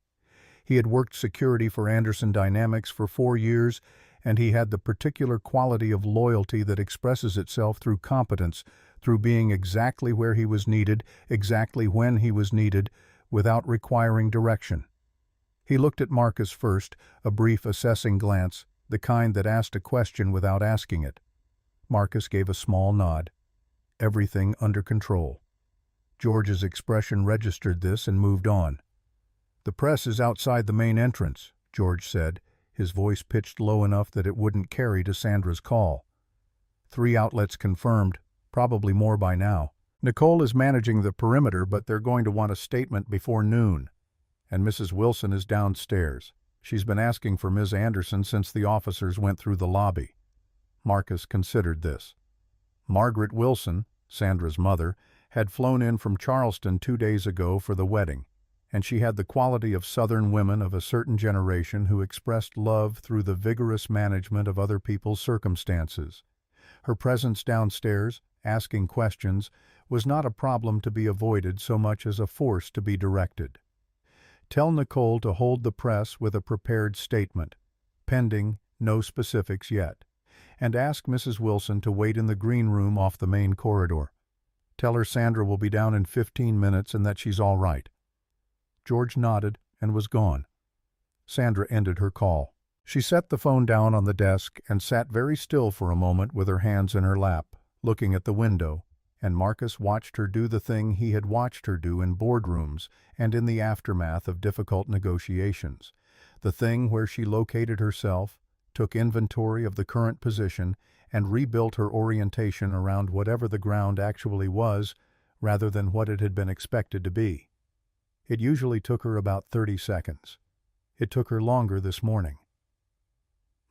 He had worked security for Anderson Dynamics for 4 years, and he had the particular quality of loyalty that expresses itself through competence, through being exactly where he was needed, exactly when he was needed, without requiring direction. He looked at Marcus first, a brief assessing glance, the kind that asked a question without asking it. Marcus gave a small nod. Everything under control. George's expression registered this and moved on. "The press is outside the main entrance," George said, his voice pitched low enough that it wouldn't carry to Sandra's call. 3 outlets confirmed, probably more by now. Nicole is managing the perimeter, but they're going to want a statement before noon. And Mrs. Wilson is downstairs. She's been asking for Ms. Anderson since the officers went through the lobby. Marcus considered this. Margaret Wilson, Sandra's mother, had flown in from Charleston 2 days ago for the wedding, and she had the quality of Southern women of a certain generation who expressed love through the vigorous management of other people's circumstances. Her presence downstairs, asking questions, was not a problem to be avoided so much as a force to be directed. Tell Nicole to hold the press with a prepared statement, pending no specifics yet, and ask Mrs. Wilson to wait in the green room off the main corridor. Tell her Sandra will be down in 15 minutes and that she's all right. George nodded and was gone. Sandra ended her call. She set the phone down on the desk and sat very still for a moment with her hands in her lap, looking at the window, and Marcus watched her do the thing he had watched her do in boardrooms and in the aftermath of difficult negotiations, the thing where she located herself, took inventory of the current position, and rebuilt her orientation around whatever the ground actually was, rather than what it had been expected to be. It usually took her about 30 seconds. It took her longer this morning.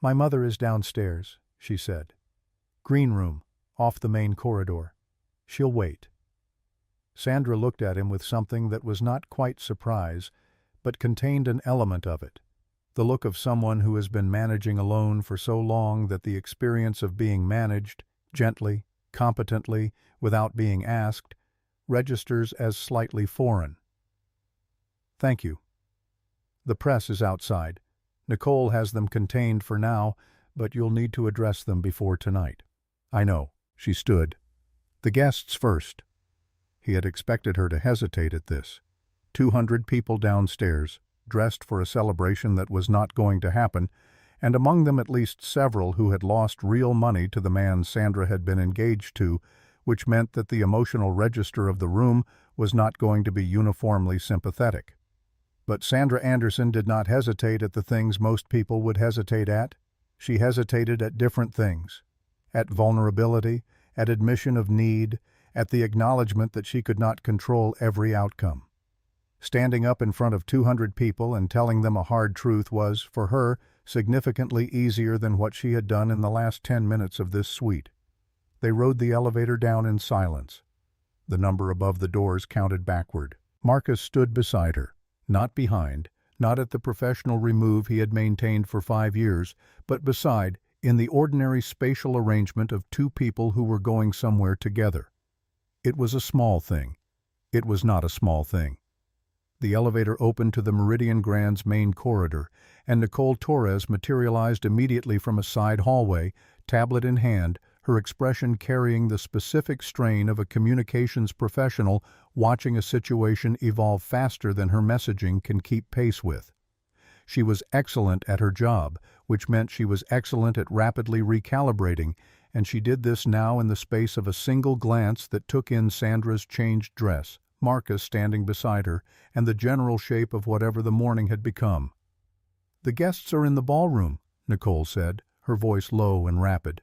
"My mother is downstairs," she said. "Green room, off the main corridor. She'll wait." Sandra looked at him with something that was not quite surprise, but contained an element of it, the look of someone who has been managing alone for so long that the experience of being managed, gently, competently, without being asked, registers as slightly foreign. "Thank you. The press is outside. Nicole has them contained for now, but you'll need to address them before tonight." "I know." She stood. "The guests first." He had expected her to hesitate at this. 200 people downstairs, dressed for a celebration that was not going to happen, and among them at least several who had lost real money to the man Sandra had been engaged to, which meant that the emotional register of the room was not going to be uniformly sympathetic. But Sandra Anderson did not hesitate at the things most people would hesitate at. She hesitated at different things. At vulnerability, at admission of need, at the acknowledgement that she could not control every outcome. Standing up in front of 200 people and telling them a hard truth was, for her, significantly easier than what she had done in the last 10 minutes of this suite. They rode the elevator down in silence. The number above the doors counted backward. Marcus stood beside her, not behind, not at the professional remove he had maintained for 5 years, but beside, in the ordinary spatial arrangement of two people who were going somewhere together. It was a small thing. It was not a small thing. The elevator opened to the Meridian Grand's main corridor, and Nicole Torres materialized immediately from a side hallway, tablet in hand, her expression carrying the specific strain of a communications professional watching a situation evolve faster than her messaging can keep pace with. She was excellent at her job, which meant she was excellent at rapidly recalibrating, and she did this now in the space of a single glance that took in Sandra's changed dress, Marcus standing beside her, and the general shape of whatever the morning had become. "The guests are in the ballroom," Nicole said, her voice low and rapid.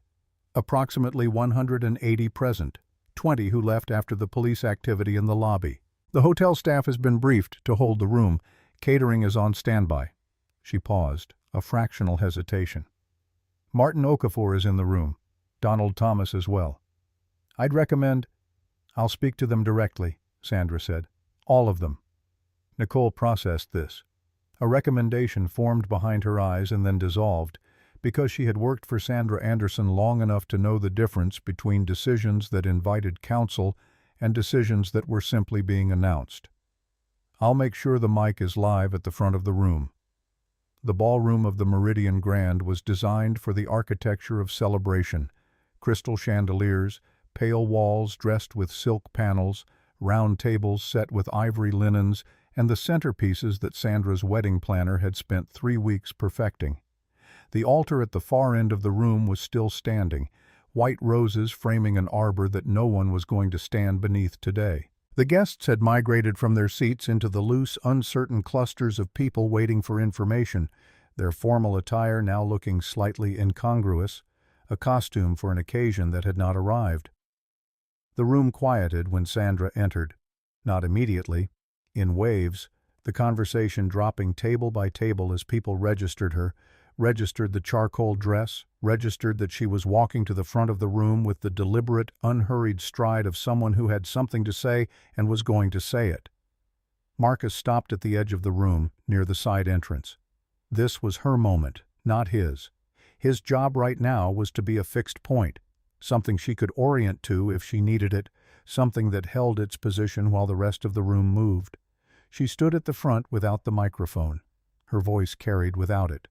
"Approximately 180 present, 20 who left after the police activity in the lobby. The hotel staff has been briefed to hold the room. Catering is on standby." She paused, a fractional hesitation. "Martin Okafor is in the room. Donald Thomas as well. I'd recommend—" "I'll speak to them directly," Sandra said. "All of them." Nicole processed this. A recommendation formed behind her eyes and then dissolved, because she had worked for Sandra Anderson long enough to know the difference between decisions that invited counsel and decisions that were simply being announced. "I'll make sure the mic is live at the front of the room." The ballroom of the Meridian Grand was designed for the architecture of celebration: crystal chandeliers, pale walls dressed with silk panels, round tables set with ivory linens, and the centerpieces that Sandra's wedding planner had spent 3 weeks perfecting. The altar at the far end of the room was still standing, white roses framing an arbor that no one was going to stand beneath today. The guests had migrated from their seats into the loose, uncertain clusters of people waiting for information, their formal attire now looking slightly incongruous, a costume for an occasion that had not arrived. The room quieted when Sandra entered. Not immediately. In waves, the conversation dropping table by table as people registered her, registered the charcoal dress, registered that she was walking to the front of the room with the deliberate, unhurried stride of someone who had something to say and was going to say it. Marcus stopped at the edge of the room, near the side entrance. This was her moment, not his. His job right now was to be a fixed point, something she could orient to if she needed it, something that held its position while the rest of the room moved. She stood at the front without the microphone. Her voice carried without it.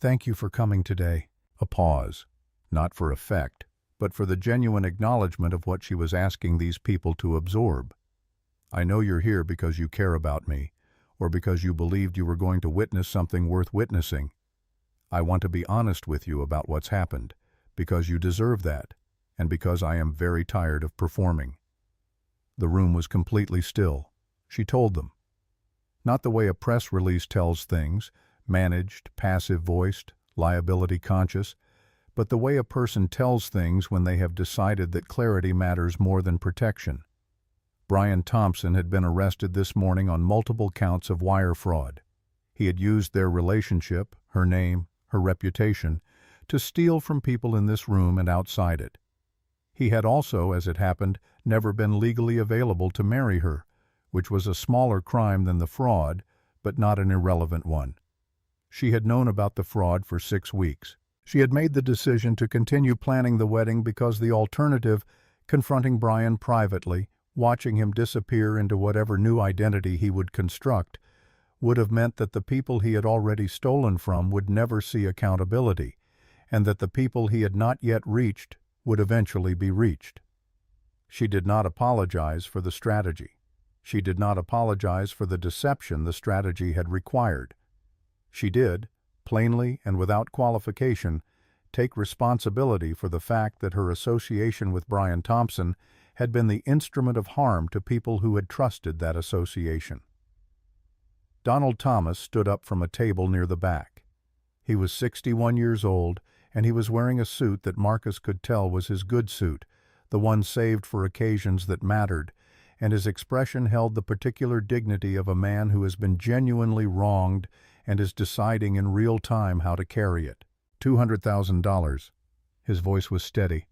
"Thank you for coming today." A pause, not for effect, but for the genuine acknowledgement of what she was asking these people to absorb. "I know you're here because you care about me, or because you believed you were going to witness something worth witnessing. I want to be honest with you about what's happened, because you deserve that, and because I am very tired of performing." The room was completely still. She told them. Not the way a press release tells things, managed, passive-voiced, liability-conscious, but the way a person tells things when they have decided that clarity matters more than protection. Brian Thompson had been arrested this morning on multiple counts of wire fraud. He had used their relationship, her name, her reputation, to steal from people in this room and outside it. He had also, as it happened, never been legally available to marry her, which was a smaller crime than the fraud, but not an irrelevant one. She had known about the fraud for 6 weeks. She had made the decision to continue planning the wedding because the alternative, confronting Brian privately, watching him disappear into whatever new identity he would construct, would have meant that the people he had already stolen from would never see accountability, and that the people he had not yet reached would eventually be reached. She did not apologize for the strategy. She did not apologize for the deception the strategy had required. She did, plainly and without qualification, take responsibility for the fact that her association with Brian Thompson had been the instrument of harm to people who had trusted that association. Donald Thomas stood up from a table near the back. He was 61 years old, and he was wearing a suit that Marcus could tell was his good suit, the one saved for occasions that mattered, and his expression held the particular dignity of a man who has been genuinely wronged and is deciding in real time how to carry it. $200,000. His voice was steady.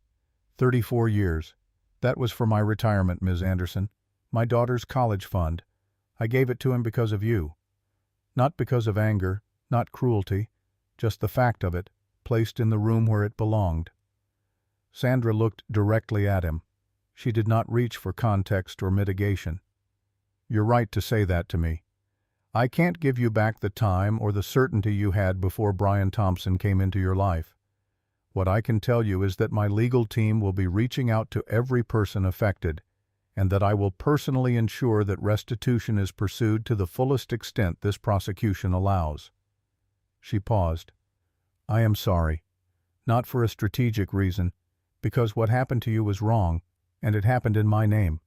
34 years. That was for my retirement, Ms. Anderson. My daughter's college fund. I gave it to him because of you. Not because of anger, not cruelty, just the fact of it, placed in the room where it belonged. Sandra looked directly at him. She did not reach for context or mitigation. You're right to say that to me. I can't give you back the time or the certainty you had before Brian Thompson came into your life. What I can tell you is that my legal team will be reaching out to every person affected, and that I will personally ensure that restitution is pursued to the fullest extent this prosecution allows. She paused. I am sorry. Not for a strategic reason, because what happened to you was wrong, and it happened in my name.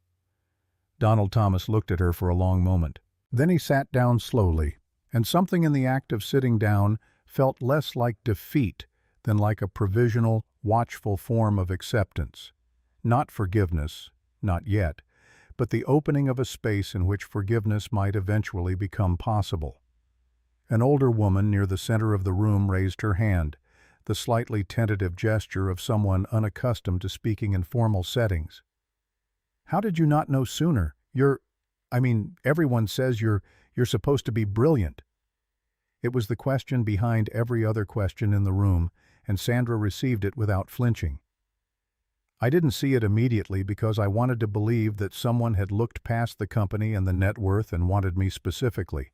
Donald Thomas looked at her for a long moment. Then he sat down slowly, and something in the act of sitting down felt less like defeat than like a provisional, watchful form of acceptance. Not forgiveness, not yet, but the opening of a space in which forgiveness might eventually become possible. An older woman near the center of the room raised her hand, the slightly tentative gesture of someone unaccustomed to speaking in formal settings. How did you not know sooner? Everyone says you're supposed to be brilliant. It was the question behind every other question in the room, and Sandra received it without flinching. I didn't see it immediately because I wanted to believe that someone had looked past the company and the net worth and wanted me specifically.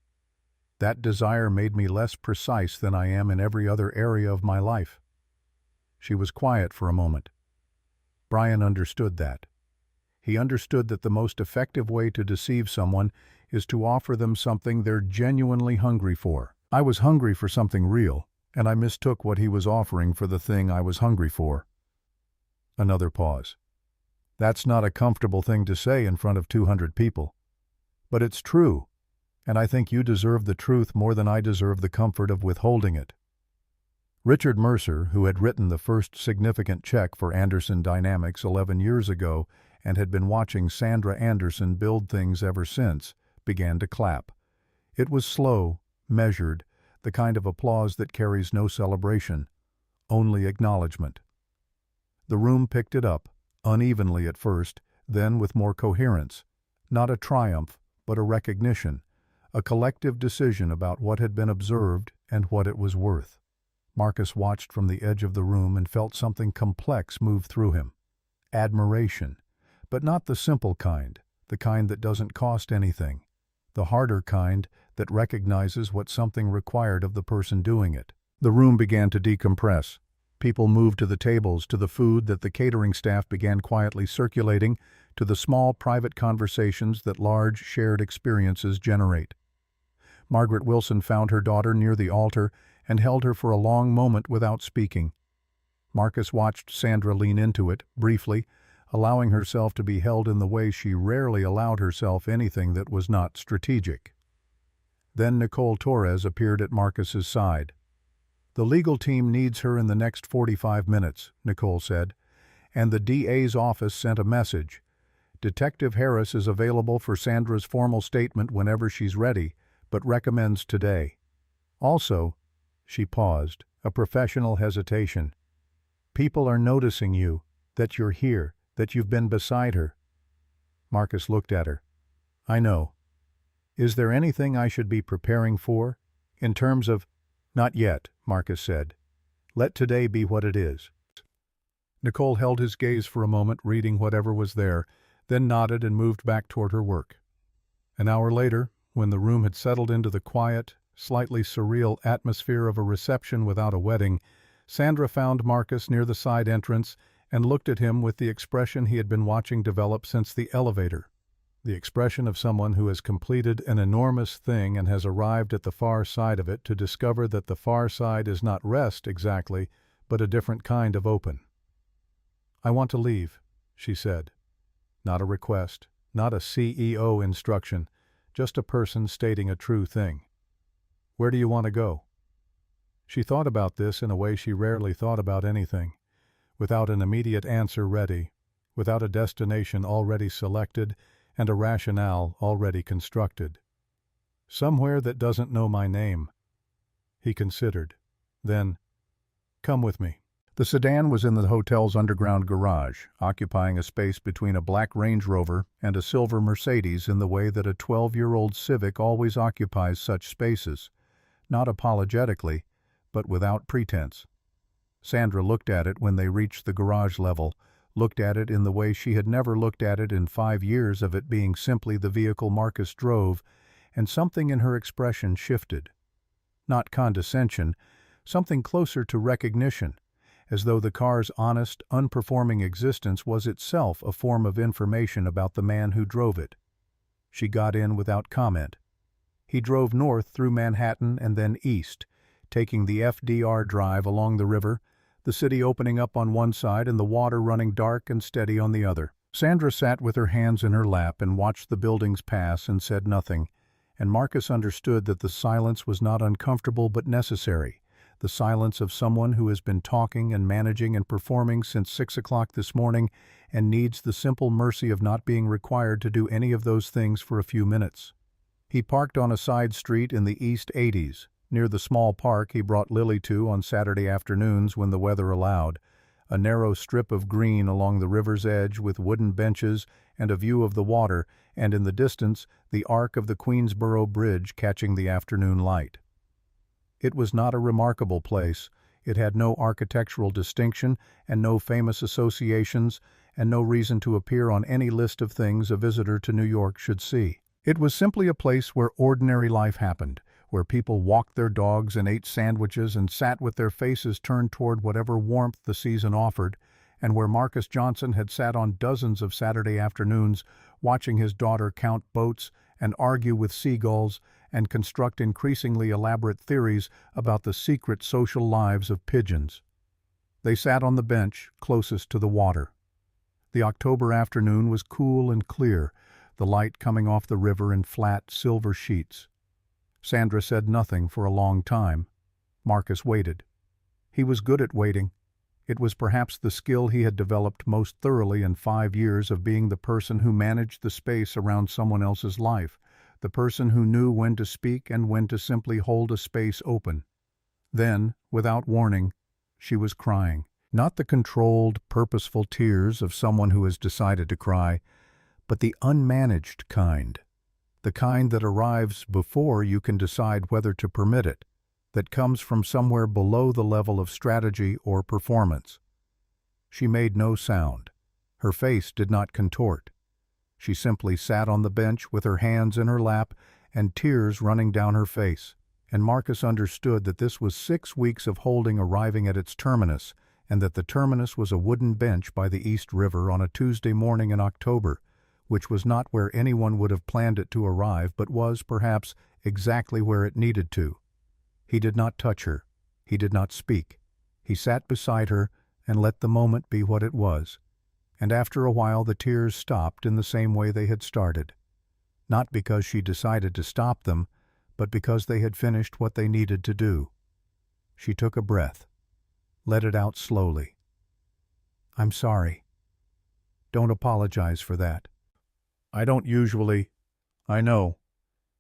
That desire made me less precise than I am in every other area of my life. She was quiet for a moment. Brian understood that. He understood that the most effective way to deceive someone is to offer them something they're genuinely hungry for. I was hungry for something real, and I mistook what he was offering for the thing I was hungry for. Another pause. That's not a comfortable thing to say in front of 200 people. But it's true, and I think you deserve the truth more than I deserve the comfort of withholding it. Richard Mercer, who had written the first significant check for Anderson Dynamics 11 years ago and had been watching Sandra Anderson build things ever since, began to clap. It was slow, measured, the kind of applause that carries no celebration, only acknowledgement. The room picked it up, unevenly at first, then with more coherence. Not a triumph, but a recognition, a collective decision about what had been observed and what it was worth. Marcus watched from the edge of the room and felt something complex move through him. Admiration, but not the simple kind, the kind that doesn't cost anything. The harder kind that recognizes what something required of the person doing it. The room began to decompress. People moved to the tables, to the food that the catering staff began quietly circulating, to the small private conversations that large shared experiences generate. Margaret Wilson found her daughter near the altar and held her for a long moment without speaking. Marcus watched Sandra lean into it, briefly, allowing herself to be held in the way she rarely allowed herself anything that was not strategic. Then Nicole Torres appeared at Marcus's side. The legal team needs her in the next 45 minutes, Nicole said, and the DA's office sent a message. Detective Harris is available for Sandra's formal statement whenever she's ready, but recommends today. Also, she paused, a professional hesitation. People are noticing you, that you're here, that you've been beside her. Marcus looked at her. I know. Is there anything I should be preparing for? In terms of... Not yet, Marcus said. Let today be what it is. Nicole held his gaze for a moment, reading whatever was there, then nodded and moved back toward her work. An hour later, when the room had settled into the quiet, slightly surreal atmosphere of a reception without a wedding, Sandra found Marcus near the side entrance and looked at him with the expression he had been watching develop since the elevator. the expression of someone who has completed an enormous thing and has arrived at the far side of it to discover that the far side is not rest exactly, but a different kind of open. "I want to leave," she said. Not a request, not a CEO instruction, just a person stating a true thing. "Where do you want to go?" She thought about this in a way she rarely thought about anything, without an immediate answer ready, without a destination already selected and a rationale already constructed. "Somewhere that doesn't know my name." He considered. Then, "Come with me." The sedan was in the hotel's underground garage, occupying a space between a black Range Rover and a silver Mercedes in the way that a 12-year-old Civic always occupies such spaces, not apologetically, but without pretense. Sandra looked at it when they reached the garage level, looked at it in the way she had never looked at it in 5 years of it being simply the vehicle Marcus drove, and something in her expression shifted. Not condescension, something closer to recognition, as though the car's honest, unperforming existence was itself a form of information about the man who drove it. She got in without comment. He drove north through Manhattan and then east, taking the FDR Drive along the river, the city opening up on one side and the water running dark and steady on the other. Sandra sat with her hands in her lap and watched the buildings pass and said nothing, and Marcus understood that the silence was not uncomfortable but necessary, the silence of someone who has been talking and managing and performing since 6 o'clock this morning and needs the simple mercy of not being required to do any of those things for a few minutes. He parked on a side street in the East 80s, near the small park he brought Lily to on Saturday afternoons when the weather allowed, a narrow strip of green along the river's edge with wooden benches and a view of the water, and in the distance the arc of the Queensboro Bridge catching the afternoon light. It was not a remarkable place. It had no architectural distinction and no famous associations and no reason to appear on any list of things a visitor to New York should see. It was simply a place where ordinary life happened, where people walked their dogs and ate sandwiches and sat with their faces turned toward whatever warmth the season offered, and where Marcus Johnson had sat on dozens of Saturday afternoons watching his daughter count boats and argue with seagulls and construct increasingly elaborate theories about the secret social lives of pigeons. They sat on the bench closest to the water. The October afternoon was cool and clear, the light coming off the river in flat silver sheets. Sandra said nothing for a long time. Marcus waited. He was good at waiting. It was perhaps the skill he had developed most thoroughly in 5 years of being the person who managed the space around someone else's life, the person who knew when to speak and when to simply hold a space open. Then, without warning, she was crying. Not the controlled, purposeful tears of someone who has decided to cry, but the unmanaged kind. The kind that arrives before you can decide whether to permit it, that comes from somewhere below the level of strategy or performance. She made no sound. Her face did not contort. She simply sat on the bench with her hands in her lap and tears running down her face, and Marcus understood that this was 6 weeks of holding arriving at its terminus, and that the terminus was a wooden bench by the East River on a Tuesday morning in October, which was not where anyone would have planned it to arrive, but was, perhaps, exactly where it needed to. He did not touch her. He did not speak. He sat beside her and let the moment be what it was. And after a while the tears stopped in the same way they had started. Not because she decided to stop them, but because they had finished what they needed to do. She took a breath. Let it out slowly. "I'm sorry. Don't apologize for that. I don't usually—" "I know."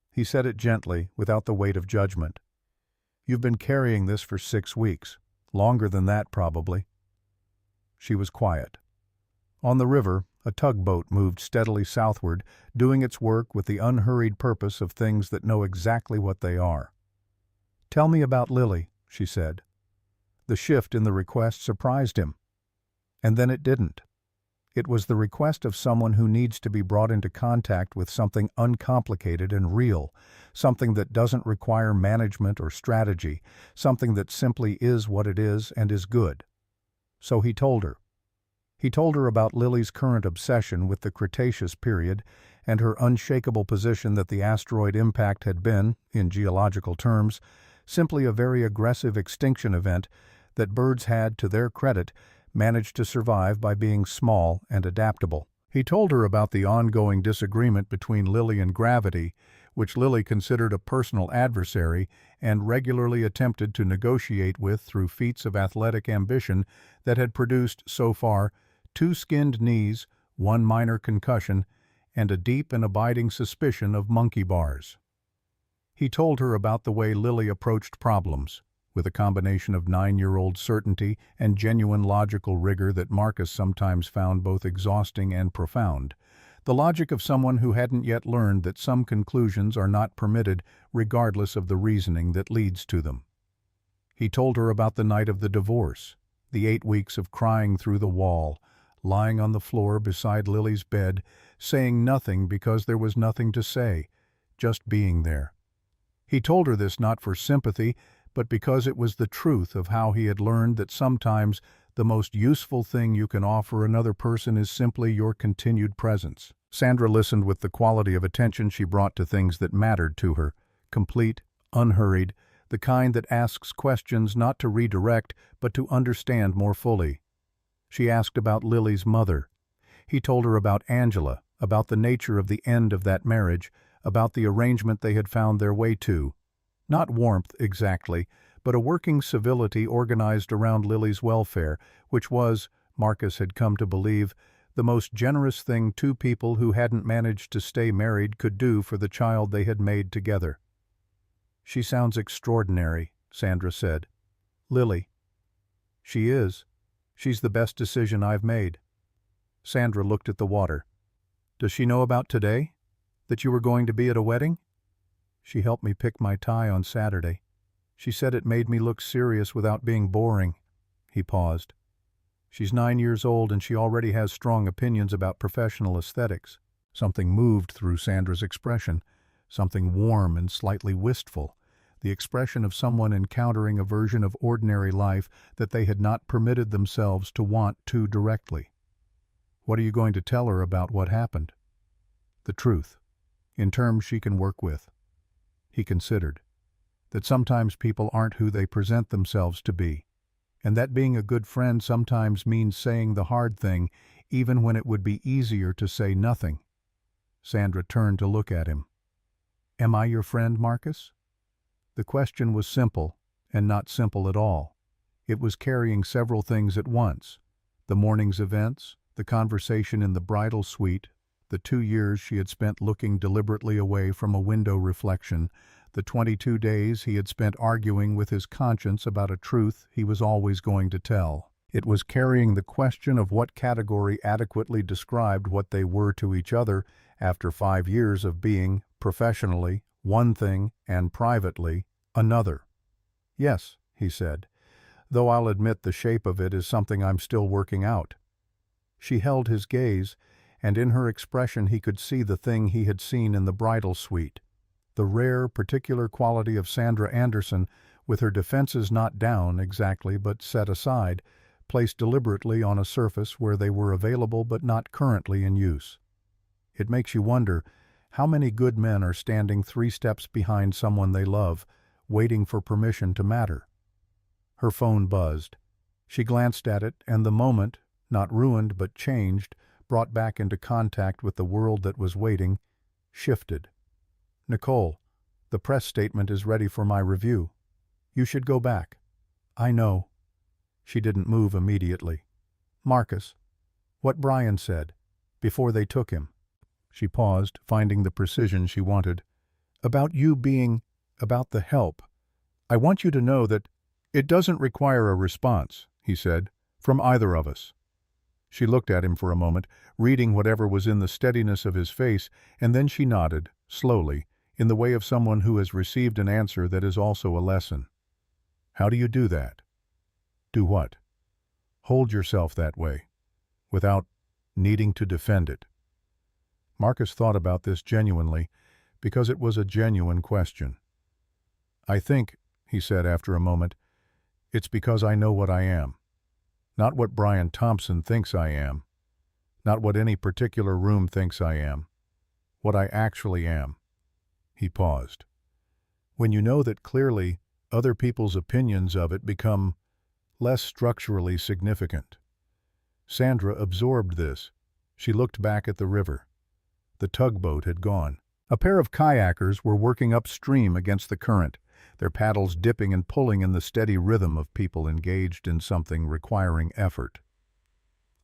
He said it gently, without the weight of judgment. "You've been carrying this for 6 weeks. Longer than that, probably." She was quiet. On the river, a tugboat moved steadily southward, doing its work with the unhurried purpose of things that know exactly what they are. "Tell me about Lily," she said. The shift in the request surprised him. And then it didn't. It was the request of someone who needs to be brought into contact with something uncomplicated and real, something that doesn't require management or strategy, something that simply is what it is and is good. So he told her. He told her about Lily's current obsession with the Cretaceous period and her unshakable position that the asteroid impact had been, in geological terms, simply a very aggressive extinction event that birds had, to their credit, managed to survive by being small and adaptable. He told her about the ongoing disagreement between Lily and gravity, which Lily considered a personal adversary and regularly attempted to negotiate with through feats of athletic ambition that had produced, so far, 2 skinned knees, 1 minor concussion, and a deep and abiding suspicion of monkey bars. He told her about the way Lily approached problems, with a combination of 9-year-old certainty and genuine logical rigor that Marcus sometimes found both exhausting and profound. The logic of someone who hadn't yet learned that some conclusions are not permitted regardless of the reasoning that leads to them. He told her about the night of the divorce, the 8 weeks of crying through the wall, lying on the floor beside Lily's bed, saying nothing because there was nothing to say, just being there. He told her this not for sympathy, but because it was the truth of how he had learned that sometimes the most useful thing you can offer another person is simply your continued presence. Sandra listened with the quality of attention she brought to things that mattered to her, complete, unhurried, the kind that asks questions not to redirect but to understand more fully. She asked about Lily's mother. He told her about Angela, about the nature of the end of that marriage, about the arrangement they had found their way to. Not warmth, exactly, but a working civility organized around Lily's welfare, which was, Marcus had come to believe, the most generous thing 2 people who hadn't managed to stay married could do for the child they had made together. "She sounds extraordinary," Sandra said. "Lily." "She is. She's the best decision I've made." Sandra looked at the water. "Does she know about today? That you were going to be at a wedding?" "She helped me pick my tie on Saturday. She said it made me look serious without being boring." He paused. "She's 9 years old and she already has strong opinions about professional aesthetics." Something moved through Sandra's expression, something warm and slightly wistful, the expression of someone encountering a version of ordinary life that they had not permitted themselves to want too directly. "What are you going to tell her about what happened?" "The truth, in terms she can work with." He considered that sometimes people aren't who they present themselves to be, and that being a good friend sometimes means saying the hard thing, even when it would be easier to say nothing. Sandra turned to look at him. "Am I your friend, Marcus?" The question was simple, and not simple at all. It was carrying several things at once: the morning's events, the conversation in the bridal suite, the 2 years she had spent looking deliberately away from a window reflection, the 22 days he had spent arguing with his conscience about a truth he was always going to tell. It was carrying the question of what category adequately described what they were to each other after 5 years of being, professionally, one thing and privately, another. "Yes," he said, "though I'll admit the shape of it is something I'm still working out." She held his gaze, and in her expression he could see the thing he had seen in the bridal suite, the rare, particular quality of Sandra Anderson, with her defenses not down exactly but set aside, placed deliberately on a surface where they were available but not currently in use. It makes you wonder how many good men are standing 3 steps behind someone they love, waiting for permission to matter. Her phone buzzed. She glanced at it, and the moment, not ruined but changed, brought back into contact with the world that was waiting, shifted. "Nicole, the press statement is ready for my review. You should go back." "I know." She didn't move immediately. "Marcus, what Brian said, before they took him." She paused, finding the precision she wanted. "About you being, about the help. I want you to know that it doesn't require a response," he said, "from either of us." She looked at him for a moment, reading whatever was in the steadiness of his face, and then she nodded, slowly, in the way of someone who has received an answer that is also a lesson. "How do you do that?" "Do what?" "Hold yourself that way, without needing to defend it." Marcus thought about this genuinely, because it was a genuine question. "I think," he said after a moment, "it's because I know what I am. Not what Brian Thompson thinks I am. Not what any particular room thinks I am. what I actually am." He paused. "When you know that clearly other people's opinions of it become less structurally significant." Sandra absorbed this. She looked back at the river. The tugboat had gone. A pair of kayakers were working upstream against the current, their paddles dipping and pulling in the steady rhythm of people engaged in something requiring effort.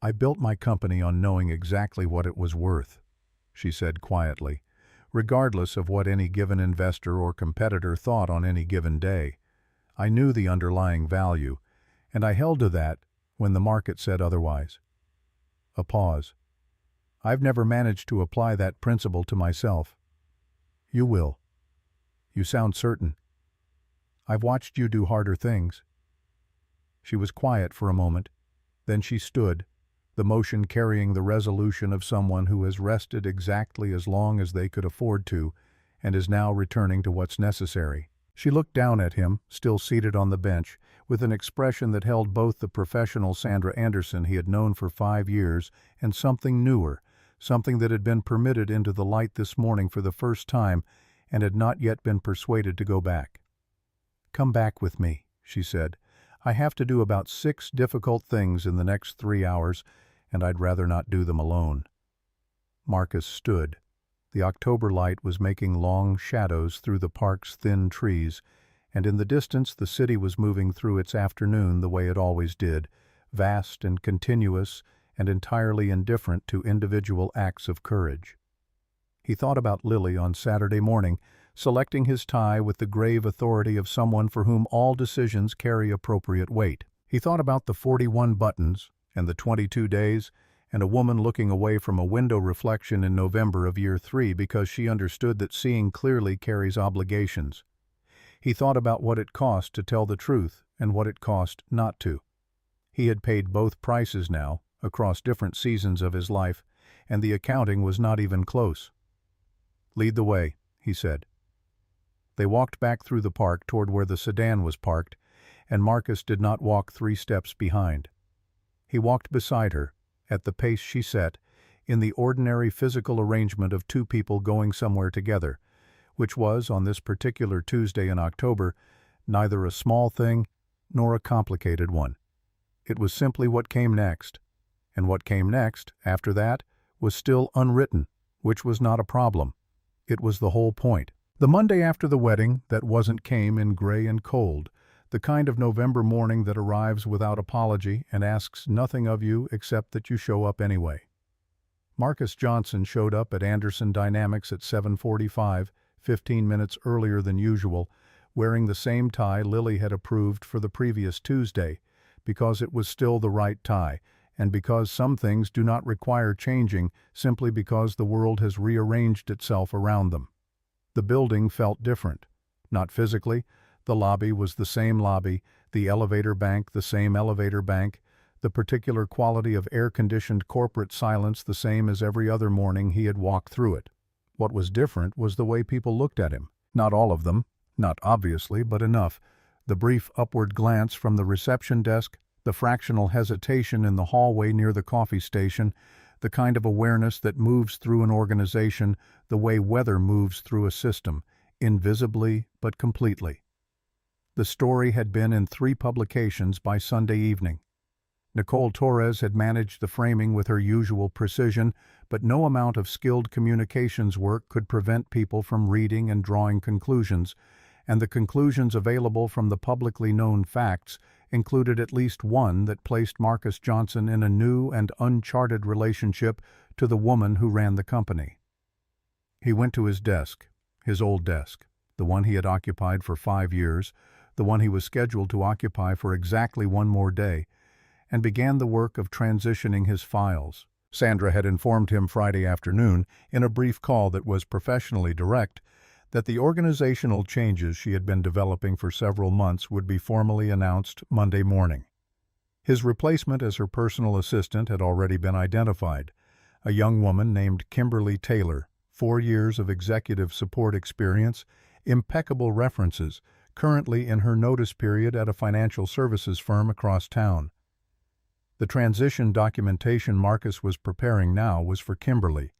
"I built my company on knowing exactly what it was worth," she said quietly, regardless of what any given investor or competitor thought on any given day. I knew the underlying value, and I held to that when the market said otherwise. A pause. "I've never managed to apply that principle to myself." "You will." "You sound certain." "I've watched you do harder things." She was quiet for a moment. Then she stood, the motion carrying the resolution of someone who has rested exactly as long as they could afford to and is now returning to what's necessary. She looked down at him, still seated on the bench, with an expression that held both the professional Sandra Anderson he had known for 5 years and something newer, something that had been permitted into the light this morning for the first time and had not yet been persuaded to go back. "Come back with me," she said. "I have to do about 6 difficult things in the next 3 hours, and I'd rather not do them alone." Marcus stood. The October light was making long shadows through the park's thin trees, and in the distance the city was moving through its afternoon the way it always did, vast and continuous and entirely indifferent to individual acts of courage. He thought about Lily on Saturday morning, selecting his tie with the grave authority of someone for whom all decisions carry appropriate weight. He thought about the 41 buttons and the 22 days, and a woman looking away from a window reflection in November of year 3 because she understood that seeing clearly carries obligations. He thought about what it cost to tell the truth and what it cost not to. He had paid both prices now, across different seasons of his life, and the accounting was not even close. "Lead the way," he said. They walked back through the park toward where the sedan was parked, and Marcus did not walk 3 steps behind. He walked beside her, at the pace she set, in the ordinary physical arrangement of 2 people going somewhere together, which was, on this particular Tuesday in October, neither a small thing nor a complicated one. It was simply what came next, and what came next, after that, was still unwritten, which was not a problem. It was the whole point. The Monday after the wedding that wasn't came in gray and cold, the kind of November morning that arrives without apology and asks nothing of you except that you show up anyway. Marcus Johnson showed up at Anderson Dynamics at 7:45, 15 minutes earlier than usual, wearing the same tie Lily had approved for the previous Tuesday, because it was still the right tie, and because some things do not require changing simply because the world has rearranged itself around them. The building felt different. Not physically. The lobby was the same lobby, the elevator bank the same elevator bank, the particular quality of air-conditioned corporate silence the same as every other morning he had walked through it. What was different was the way people looked at him. Not all of them, not obviously, but enough. The brief upward glance from the reception desk, the fractional hesitation in the hallway near the coffee station, the kind of awareness that moves through an organization the way weather moves through a system, invisibly but completely. The story had been in 3 publications by Sunday evening. Nicole Torres had managed the framing with her usual precision, but no amount of skilled communications work could prevent people from reading and drawing conclusions, and the conclusions available from the publicly known facts included at least one that placed Marcus Johnson in a new and uncharted relationship to the woman who ran the company. He went to his desk, his old desk, the one he had occupied for 5 years, the one he was scheduled to occupy for exactly 1 more day, and began the work of transitioning his files. Sandra had informed him Friday afternoon, in a brief call that was professionally direct, that the organizational changes she had been developing for several months would be formally announced Monday morning. His replacement as her personal assistant had already been identified, a young woman named Kimberly Taylor, 4 years of executive support experience, impeccable references, currently in her notice period at a financial services firm across town. The transition documentation Marcus was preparing now was for Kimberly.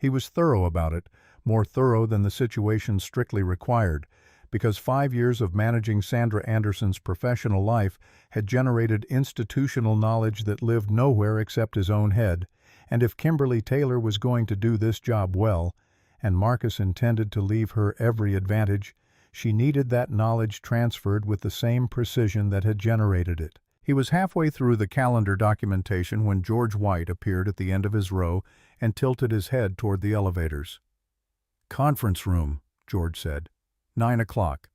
He was thorough about it, more thorough than the situation strictly required, because 5 years of managing Sandra Anderson's professional life had generated institutional knowledge that lived nowhere except his own head, and if Kimberly Taylor was going to do this job well, and Marcus intended to leave her every advantage, she needed that knowledge transferred with the same precision that had generated it. He was halfway through the calendar documentation when George White appeared at the end of his row and tilted his head toward the elevators. "Conference room," George said. 9 o'clock.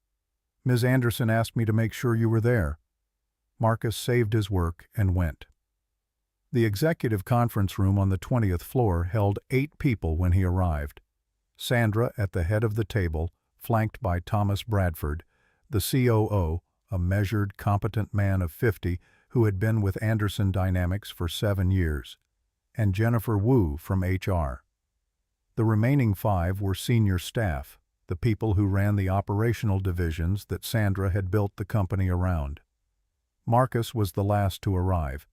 "Ms. Anderson asked me to make sure you were there." Marcus saved his work and went. The executive conference room on the 20th floor held 8 people when he arrived. Sandra at the head of the table, flanked by Thomas Bradford, the COO, a measured, competent man of 50 who had been with Anderson Dynamics for 7 years, and Jennifer Wu from HR. The remaining 5 were senior staff, the people who ran the operational divisions that Sandra had built the company around. Marcus was the last to arrive,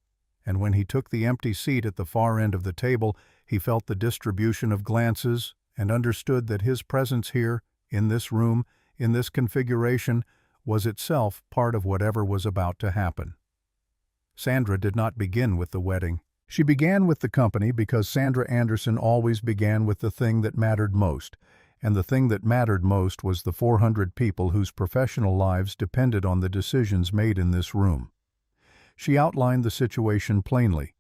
and when he took the empty seat at the far end of the table, he felt the distribution of glances and understood that his presence here, in this room, in this configuration, was itself part of whatever was about to happen. Sandra did not begin with the wedding. She began with the company because Sandra Anderson always began with the thing that mattered most, and the thing that mattered most was the 400 people whose professional lives depended on the decisions made in this room. She outlined the situation plainly.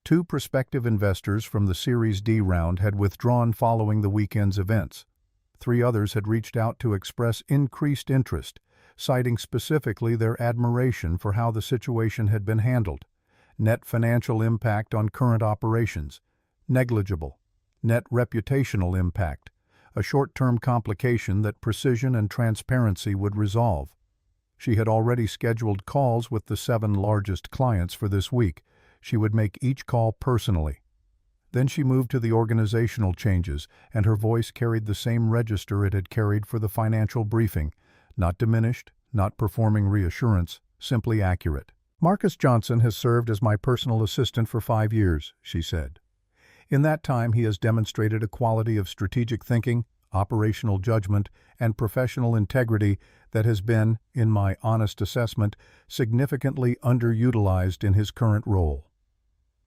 2 prospective investors from the Series D round had withdrawn following the weekend's events. 3 others had reached out to express increased interest, citing specifically their admiration for how the situation had been handled. Net financial impact on current operations, negligible. Net reputational impact, a short-term complication that precision and transparency would resolve. She had already scheduled calls with the 7 largest clients for this week. She would make each call personally. Then she moved to the organizational changes, and her voice carried the same register it had carried for the financial briefing, not diminished, not performing reassurance, simply accurate. "Marcus Johnson has served as my personal assistant for 5 years," she said. "In that time he has demonstrated a quality of strategic thinking, operational judgment, and professional integrity that has been, in my honest assessment, significantly underutilized in his current role."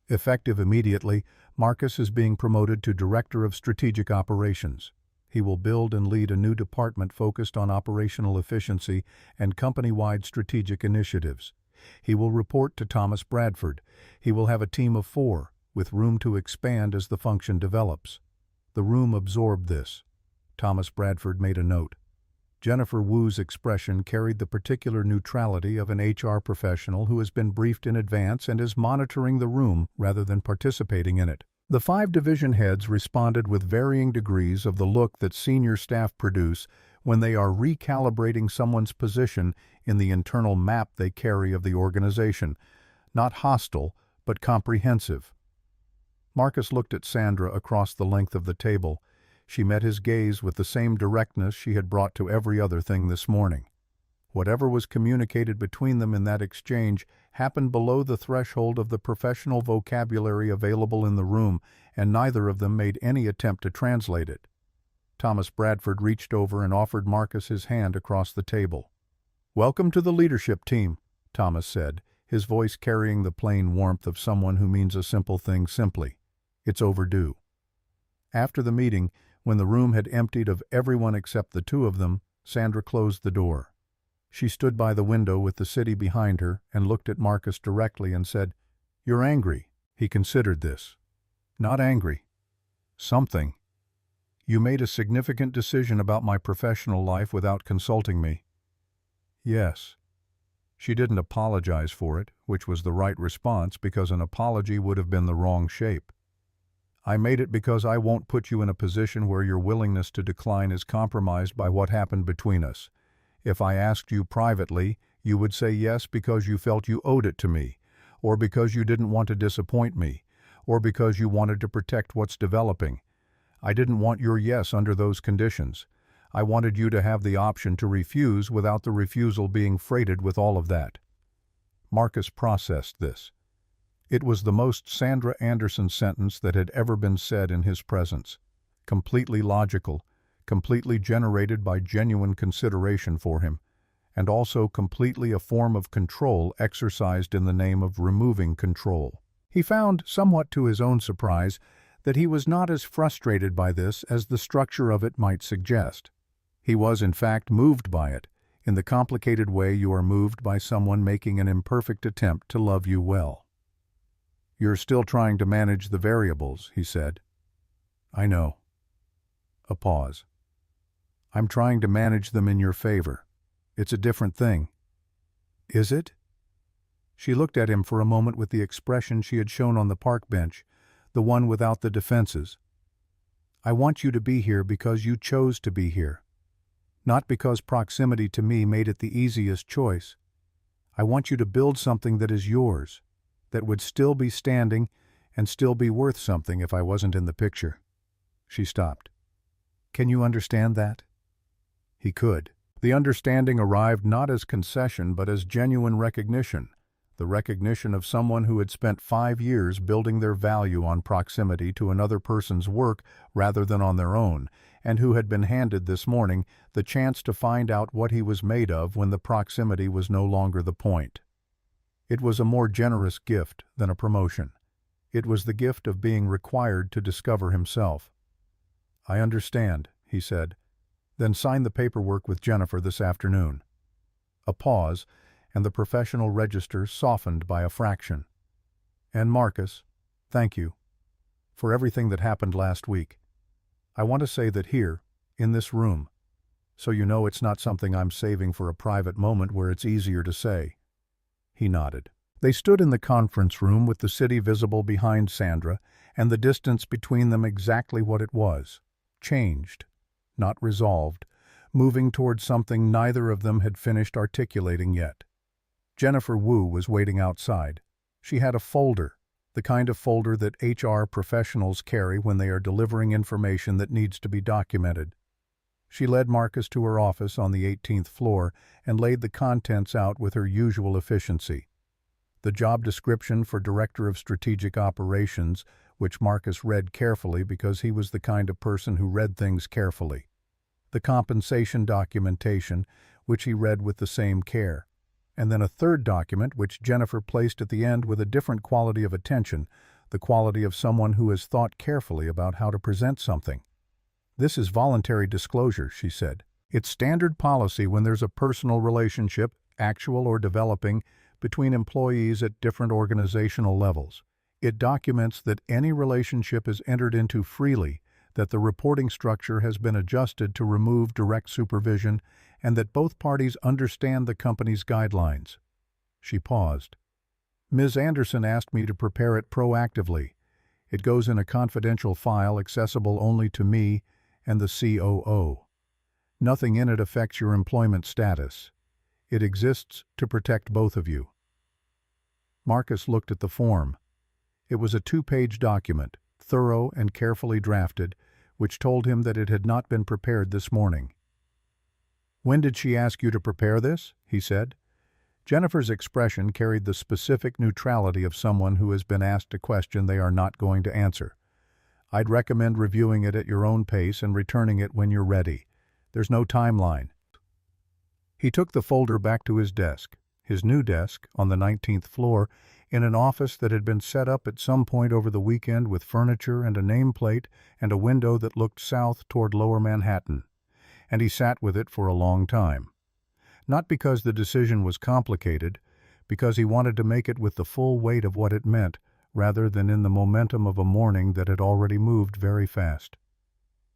Effective immediately, Marcus is being promoted to Director of Strategic Operations. He will build and lead a new department focused on operational efficiency and company-wide strategic initiatives. He will report to Thomas Bradford. He will have a team of 4, with room to expand as the function develops. The room absorbed this. Thomas Bradford made a note. Jennifer Wu's expression carried the particular neutrality of an HR professional who has been briefed in advance and is monitoring the room rather than participating in it. The 5 division heads responded with varying degrees of the look that senior staff produce when they are recalibrating someone's position in the internal map they carry of the organization, not hostile, but comprehensive. Marcus looked at Sandra across the length of the table. She met his gaze with the same directness she had brought to every other thing this morning. Whatever was communicated between them in that exchange happened below the threshold of the professional vocabulary available in the room, and neither of them made any attempt to translate it. Thomas Bradford reached over and offered Marcus his hand across the table. "Welcome to the leadership team," Thomas said, his voice carrying the plain warmth of someone who means a simple thing simply. "It's overdue." After the meeting, when the room had emptied of everyone except the 2 of them, Sandra closed the door. She stood by the window with the city behind her and looked at Marcus directly and said, "You're angry." He considered this. "Not angry. Something. You made a significant decision about my professional life without consulting me." "Yes." She didn't apologize for it, which was the right response because an apology would have been the wrong shape. "I made it because I won't put you in a position where your willingness to decline is compromised by what happened between us. If I asked you privately, you would say yes because you felt you owed it to me, or because you didn't want to disappoint me, or because you wanted to protect what's developing. I didn't want your yes under those conditions. I wanted you to have the option to refuse without the refusal being freighted with all of that." Marcus processed this. It was the most Sandra Anderson sentence that had ever been said in his presence. completely logical, completely generated by genuine consideration for him, and also completely a form of control exercised in the name of removing control. He found, somewhat to his own surprise, that he was not as frustrated by this as the structure of it might suggest. He was, in fact, moved by it, in the complicated way you are moved by someone making an imperfect attempt to love you well. "You're still trying to manage the variables," he said. "I know." A pause. "I'm trying to manage them in your favor. It's a different thing." "Is it?" She looked at him for a moment with the expression she had shown on the park bench, the one without the defenses. "I want you to be here because you chose to be here. Not because proximity to me made it the easiest choice. I want you to build something that is yours, that would still be standing and still be worth something if I wasn't in the picture." She stopped. "Can you understand that?" He could. The understanding arrived not as concession but as genuine recognition, the recognition of someone who had spent 5 years building their value on proximity to another person's work rather than on their own, and who had been handed this morning the chance to find out what he was made of when the proximity was no longer the point. It was a more generous gift than a promotion. It was the gift of being required to discover himself. "I understand," he said. "Then sign the paperwork with Jennifer this afternoon." A pause, and the professional register softened by a fraction. "And Marcus, thank you for everything that happened last week. I want to say that here, in this room, so you know it's not something I'm saving for a private moment where it's easier to say." He nodded. They stood in the conference room with the city visible behind Sandra, and the distance between them exactly what it was. Changed, not resolved, moving toward something neither of them had finished articulating yet. Jennifer Wu was waiting outside. She had a folder, the kind of folder that HR professionals carry when they are delivering information that needs to be documented. She led Marcus to her office on the 18th floor and laid the contents out with her usual efficiency. The job description for Director of Strategic Operations, which Marcus read carefully because he was the kind of person who read things carefully. The compensation documentation, which he read with the same care. And then a third document which Jennifer placed at the end with a different quality of attention, the quality of someone who has thought carefully about how to present something. "This is voluntary disclosure," she said. "It's standard policy when there's a personal relationship, actual or developing, between employees at different organizational levels. It documents that any relationship is entered into freely, that the reporting structure has been adjusted to remove direct supervision, and that both parties understand the company's guidelines." She paused. "Ms. Anderson asked me to prepare it proactively. It goes in a confidential file accessible only to me and the COO. Nothing in it affects your employment status. It exists to protect both of you." Marcus looked at the form. It was a 2-page document, thorough and carefully drafted, which told him that it had not been prepared this morning. "When did she ask you to prepare this?" he said. Jennifer's expression carried the specific neutrality of someone who has been asked a question they are not going to answer. "I'd recommend reviewing it at your own pace and returning it when you're ready. There's no timeline." He took the folder back to his new desk, on the 19th floor, in an office that had been set up at some point over the weekend with furniture and a nameplate and a window that looked south toward Lower Manhattan. And he sat with it for a long time. Not because the decision was complicated, because he wanted to make it with the full weight of what it meant, rather than in the momentum of a morning that had already moved very fast.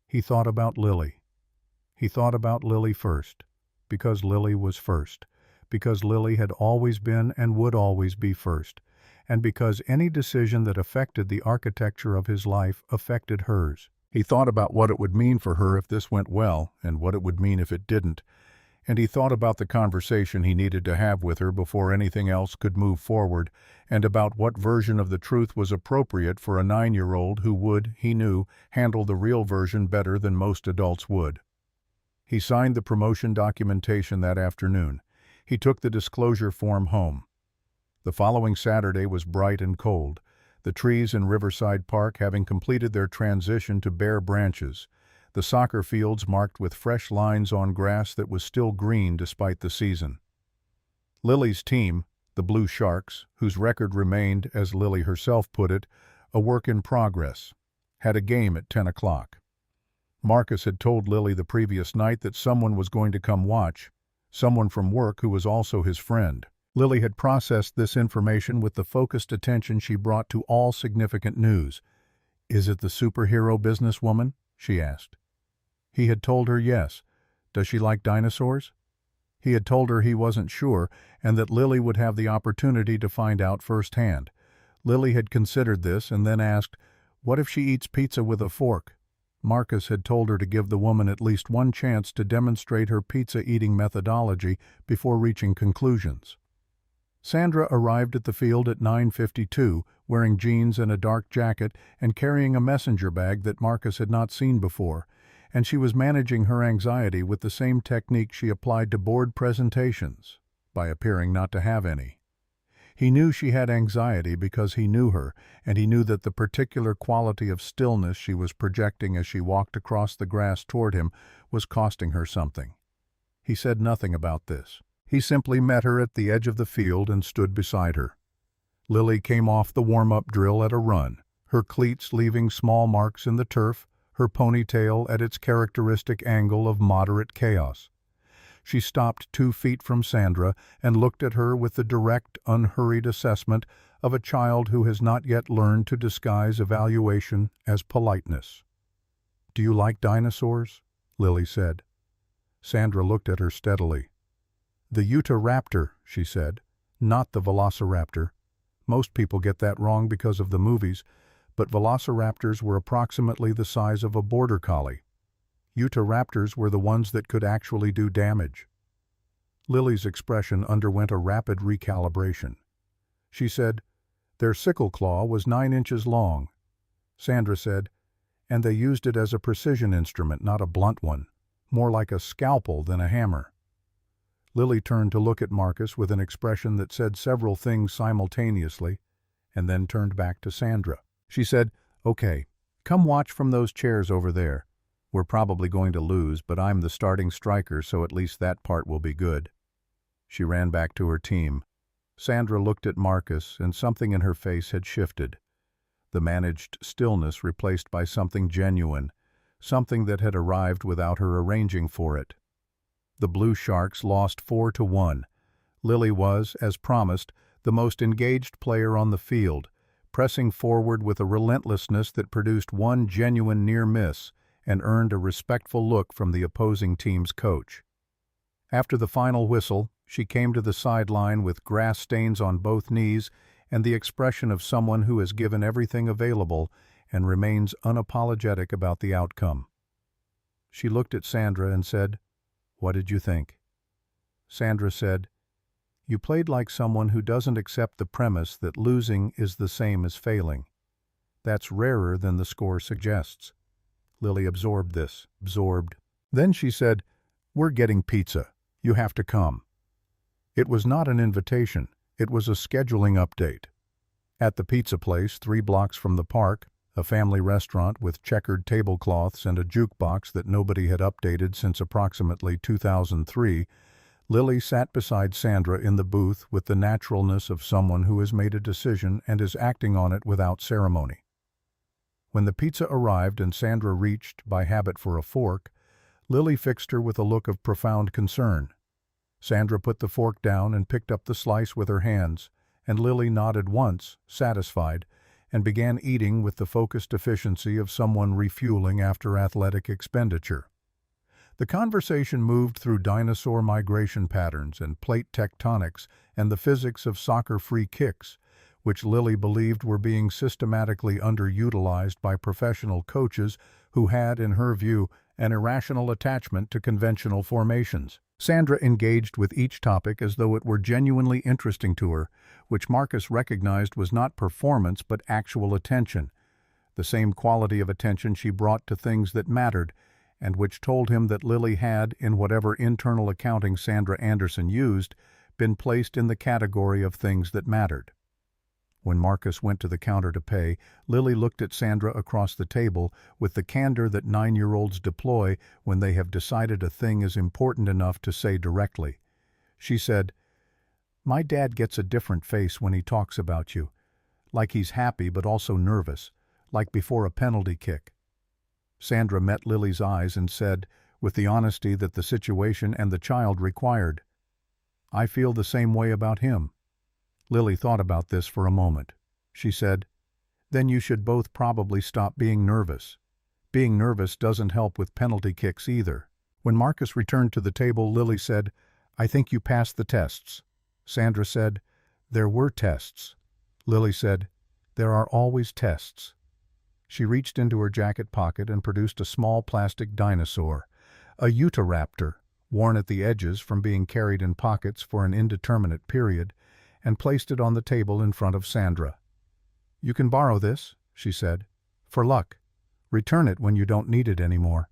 He thought about Lily. He thought about Lily first, because Lily was first, because Lily had always been and would always be first, and because any decision that affected the architecture of his life affected hers. He thought about what it would mean for her if this went well, and what it would mean if it didn't, and he thought about the conversation he needed to have with her before anything else could move forward, and about what version of the truth was appropriate for a 9-year-old who would, he knew, handle the real version better than most adults would. He signed the promotion documentation that afternoon. He took the disclosure form home. The following Saturday was bright and cold. the trees in Riverside Park having completed their transition to bare branches, the soccer fields marked with fresh lines on grass that was still green despite the season. Lily's team, the Blue Sharks, whose record remained, as Lily herself put it, a work in progress, had a game at 10 o'clock. Marcus had told Lily the previous night that someone was going to come watch, someone from work who was also his friend. Lily had processed this information with the focused attention she brought to all significant news. "Is it the superhero businesswoman?" she asked. He had told her yes. Does she like dinosaurs? He had told her he wasn't sure, and that Lily would have the opportunity to find out firsthand. Lily had considered this and then asked, "What if she eats pizza with a fork?" Marcus had told her to give the woman at least one chance to demonstrate her pizza-eating methodology before reaching conclusions. Sandra arrived at the field at 9:52, wearing jeans and a dark jacket and carrying a messenger bag that Marcus had not seen before, and she was managing her anxiety with the same technique she applied to board presentations, by appearing not to have any. He knew she had anxiety because he knew her, and he knew that the particular quality of stillness she was projecting as she walked across the grass toward him was costing her something. He said nothing about this. He simply met her at the edge of the field and stood beside her. Lily came off the warm-up drill at a run, her cleats leaving small marks in the turf, her ponytail at its characteristic angle of moderate chaos. She stopped 2 feet from Sandra and looked at her with the direct, unhurried assessment of a child who has not yet learned to disguise evaluation as politeness. "Do you like dinosaurs?" Lily said. Sandra looked at her steadily. "The Utaraptor," she said, "not the velociraptor. Most people get that wrong because of the movies, but velociraptors were approximately the size of a border collie. Utaraptors were the ones that could actually do damage." Lily's expression underwent a rapid recalibration. She said, "Their sickle claw was 9 inches long." Sandra said, "And they used it as a precision instrument, not a blunt one, more like a scalpel than a hammer." Lily turned to look at Marcus with an expression that said several things simultaneously, and then turned back to Sandra. She said, "Okay, come watch from those chairs over there. We're probably going to lose, but I'm the starting striker, so at least that part will be good." She ran back to her team. Sandra looked at Marcus, and something in her face had shifted. The managed stillness replaced by something genuine, something that had arrived without her arranging for it. The Blue Sharks lost 4-1. Lily was, as promised, the most engaged player on the field, pressing forward with a relentlessness that produced one genuine near miss and earned a respectful look from the opposing team's coach. After the final whistle, she came to the sideline with grass stains on both knees and the expression of someone who has given everything available and remains unapologetic about the outcome. She looked at Sandra and said, "What did you think?" Sandra said, "You played like someone who doesn't accept the premise that losing is the same as failing. That's rarer than the score suggests." Lily absorbed this. Then she said, "We're getting pizza. You have to come." It was not an invitation. It was a scheduling update. At the pizza place 3 blocks from the park, a family restaurant with checkered tablecloths and a jukebox that nobody had updated since approximately 2003, Lily sat beside Sandra in the booth with the naturalness of someone who has made a decision and is acting on it without ceremony. When the pizza arrived and Sandra reached, by habit, for a fork, Lily fixed her with a look of profound concern. Sandra put the fork down and picked up the slice with her hands, and Lily nodded once, satisfied, and began eating with the focused efficiency of someone refueling after athletic expenditure. The conversation moved through dinosaur migration patterns and plate tectonics and the physics of soccer free kicks, which Lily believed were being systematically underutilized by professional coaches who had, in her view, an irrational attachment to conventional formations. Sandra engaged with each topic as though it were genuinely interesting to her, which Marcus recognized was not performance but actual attention, the same quality of attention she brought to things that mattered, and which told him that Lily had, in whatever internal accounting Sandra Anderson used, been placed in the category of things that mattered. When Marcus went to the counter to pay, Lily looked at Sandra across the table with the candor that 9-year-olds deploy when they have decided a thing is important enough to say directly. She said, "My dad gets a different face when he talks about you. Like he's happy but also nervous, like before a penalty kick." Sandra met Lily's eyes and said, with the honesty that the situation and the child required, "I feel the same way about him." Lily thought about this for a moment. She said, "Then you should both probably stop being nervous. Being nervous doesn't help with penalty kicks either." When Marcus returned to the table, Lily said, "I think you passed the tests." Sandra said, "There were tests." Lily said, "There are always tests." She reached into her jacket pocket and produced a small plastic dinosaur, a Utaraptor, worn at the edges from being carried in pockets for an indeterminate period, and placed it on the table in front of Sandra. "You can borrow this," she said, "for luck. Return it when you don't need it anymore."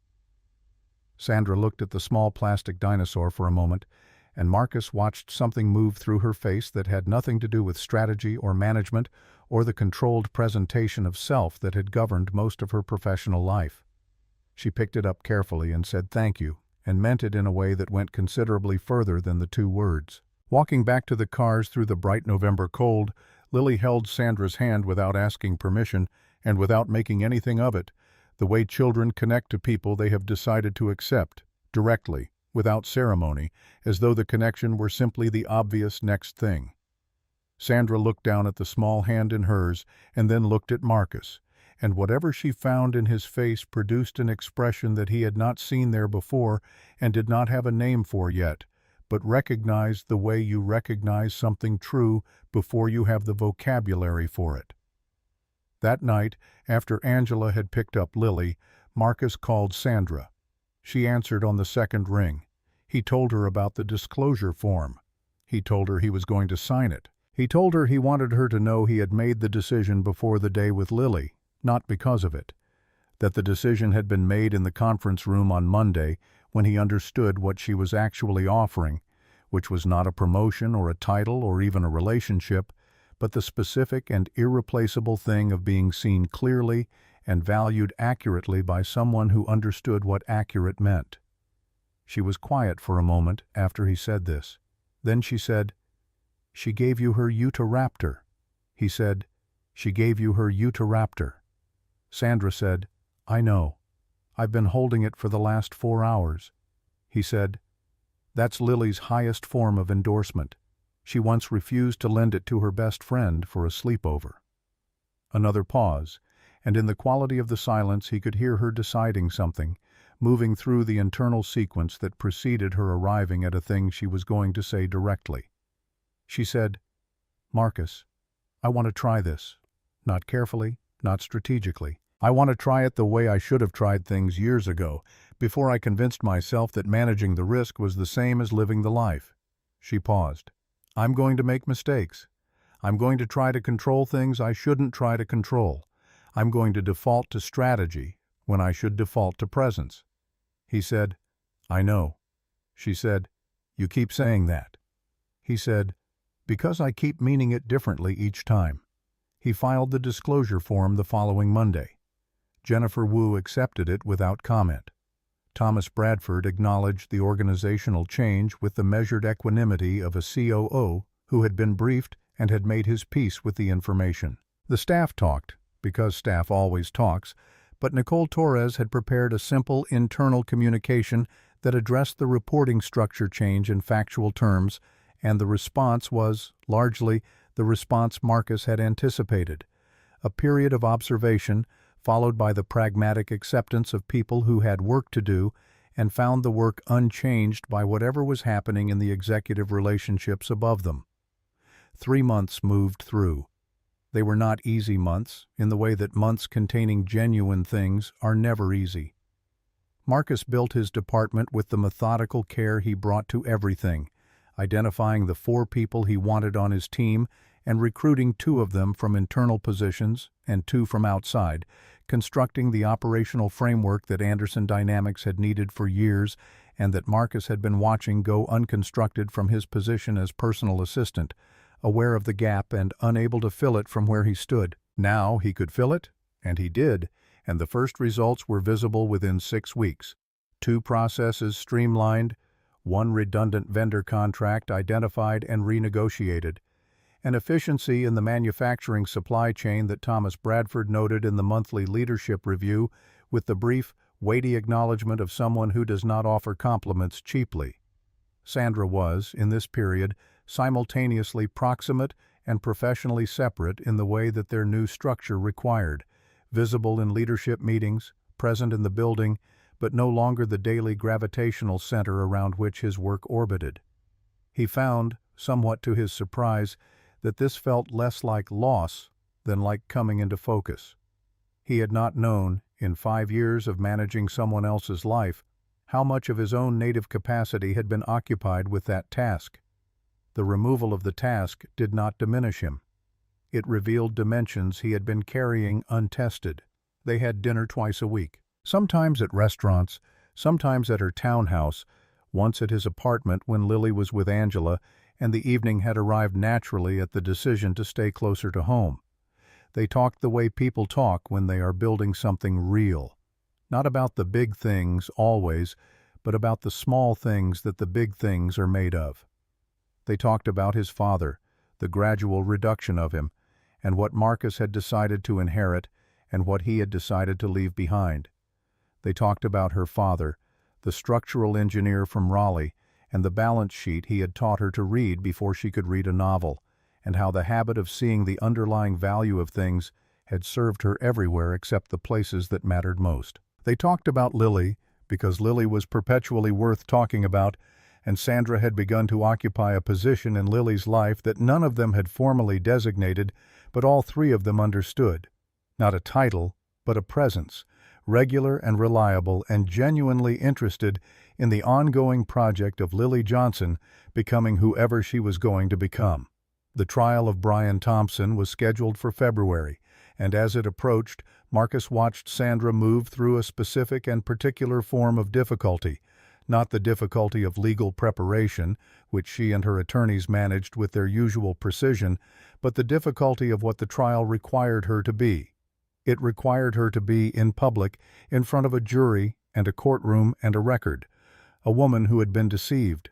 Sandra looked at the small plastic dinosaur for a moment, and Marcus watched something move through her face that had nothing to do with strategy or management or the controlled presentation of self that had governed most of her professional life. She picked it up carefully and said thank you, and meant it in a way that went considerably further than the 2 words. Walking back to the cars through the bright November cold, Lily held Sandra's hand without asking permission and without making anything of it, the way children connect to people they have decided to accept, directly, without ceremony, as though the connection were simply the obvious next thing. Sandra looked down at the small hand in hers and then looked at Marcus, and whatever she found in his face produced an expression that he had not seen there before and did not have a name for yet, but recognized the way you recognize something true before you have the vocabulary for it. That night, after Angela had picked up Lily, Marcus called Sandra. She answered on the second ring. He told her about the disclosure form. He told her he was going to sign it. He told her he wanted her to know he had made the decision before the day with Lily, not because of it. That the decision had been made in the conference room on Monday when he understood what she was actually offering, which was not a promotion or a title or even a relationship, but the specific and irreplaceable thing of being seen clearly and valued accurately by someone who understood what accurate meant. She was quiet for a moment after he said this. Then she said, "She gave you her Utaraptor." He said, "She gave you her Utaraptor." Sandra said, "I know. I've been holding it for the last 4 hours." He said, "That's Lily's highest form of endorsement. She once refused to lend it to her best friend for a sleepover." Another pause, and in the quality of the silence he could hear her deciding something, moving through the internal sequence that preceded her arriving at a thing she was going to say directly. She said, "Marcus, I want to try this. Not carefully, not strategically. I want to try it the way I should have tried things years ago, before I convinced myself that managing the risk was the same as living the life." She paused. "I'm going to make mistakes. I'm going to try to control things I shouldn't try to control. I'm going to default to strategy when I should default to presence." He said, "I know." She said, "You keep saying that." He said, "Because I keep meaning it differently each time." He filed the disclosure form the following Monday. Jennifer Wu accepted it without comment. Thomas Bradford acknowledged the organizational change with the measured equanimity of a COO who had been briefed and had made his peace with the information. The staff talked, because staff always talks, but Nicole Torres had prepared a simple internal communication that addressed the reporting structure change in factual terms, and the response was, largely, the response Marcus had anticipated. A period of observation, followed by the pragmatic acceptance of people who had work to do and found the work unchanged by whatever was happening in the executive relationships above them. 3 months moved through. They were not easy months, in the way that months containing genuine things are never easy. Marcus built his department with the methodical care he brought to everything, identifying the 4 people he wanted on his team and recruiting 2 of them from internal positions and 2 from outside, constructing the operational framework that Anderson Dynamics had needed for years and that Marcus had been watching go unconstructed from his position as personal assistant, aware of the gap and unable to fill it from where he stood. Now he could fill it, and he did, and the first results were visible within 6 weeks. 2 processes streamlined, 1 redundant vendor contract identified and renegotiated, an efficiency in the manufacturing supply chain that Thomas Bradford noted in the monthly leadership review with the brief, weighty acknowledgement of someone who does not offer compliments cheaply. Sandra was, in this period, simultaneously proximate and professionally separate in the way that their new structure required, visible in leadership meetings, present in the building, but no longer the daily gravitational center around which his work orbited. He found, somewhat to his surprise, that this felt less like loss than like coming into focus. He had not known, in 5 years of managing someone else's life, how much of his own native capacity had been occupied with that task. The removal of the task did not diminish him. It revealed dimensions he had been carrying untested. They had dinner twice a week, sometimes at restaurants, sometimes at her townhouse, once at his apartment when Lily was with Angela, and the evening had arrived naturally at the decision to stay closer to home. They talked the way people talk when they are building something real. Not about the big things, always, but about the small things that the big things are made of. They talked about his father, the gradual reduction of him, and what Marcus had decided to inherit and what he had decided to leave behind. They talked about her father, the structural engineer from Raleigh, and the balance sheet he had taught her to read before she could read a novel, and how the habit of seeing the underlying value of things had served her everywhere except the places that mattered most. They talked about Lily, because Lily was perpetually worth talking about, and Sandra had begun to occupy a position in Lily's life that none of them had formally designated, but all 3 of them understood. Not a title, but a presence, regular and reliable and genuinely interested in the ongoing project of Lily Johnson becoming whoever she was going to become. The trial of Brian Thompson was scheduled for February, and as it approached, Marcus watched Sandra move through a specific and particular form of difficulty, not the difficulty of legal preparation, which she and her attorneys managed with their usual precision, but the difficulty of what the trial required her to be. It required her to be in public, in front of a jury and a courtroom and a record, a woman who had been deceived,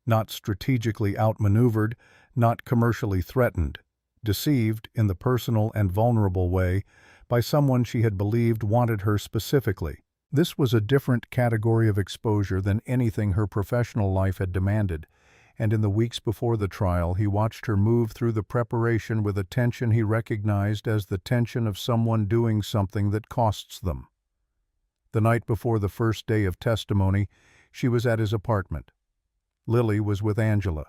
not strategically outmaneuvered, not commercially threatened, deceived in the personal and vulnerable way by someone she had believed wanted her specifically. This was a different category of exposure than anything her professional life had demanded, and in the weeks before the trial he watched her move through the preparation with a tension he recognized as the tension of someone doing something that costs them. The night before the first day of testimony, she was at his apartment. Lily was with Angela.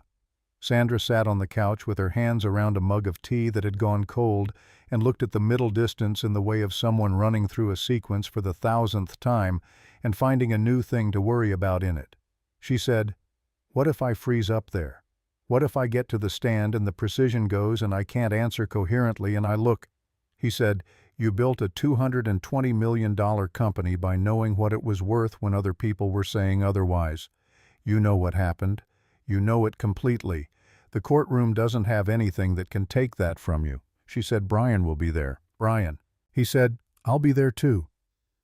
Sandra sat on the couch with her hands around a mug of tea that had gone cold and looked at the middle distance in the way of someone running through a sequence for the 1000th time and finding a new thing to worry about in it. She said, "What if I freeze up there? What if I get to the stand and the precision goes and I can't answer coherently and I look?" He said, "You built a $220 million company by knowing what it was worth when other people were saying otherwise. You know what happened. You know it completely. The courtroom doesn't have anything that can take that from you." She said, "Brian will be there." "Brian." He said, "I'll be there too."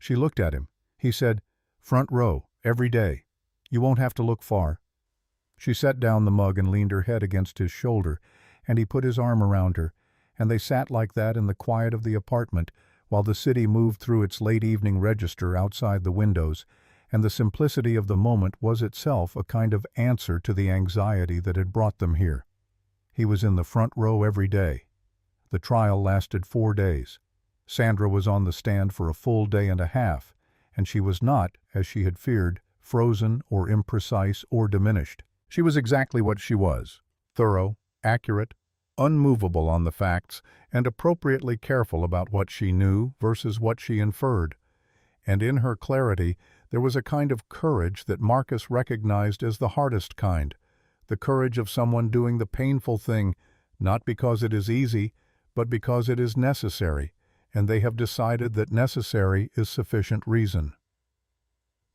She looked at him. He said, "Front row, every day. You won't have to look far." She set down the mug and leaned her head against his shoulder, and he put his arm around her, and they sat like that in the quiet of the apartment while the city moved through its late evening register outside the windows, and the simplicity of the moment was itself a kind of answer to the anxiety that had brought them here. He was in the front row every day. The trial lasted 4 days. Sandra was on the stand for a full day and a half, and she was not, as she had feared, frozen or imprecise or diminished. She was exactly what she was, thorough, accurate, unmovable on the facts, and appropriately careful about what she knew versus what she inferred. And in her clarity, there was a kind of courage that Marcus recognized as the hardest kind, the courage of someone doing the painful thing, not because it is easy, but because it is necessary, and they have decided that necessary is sufficient reason.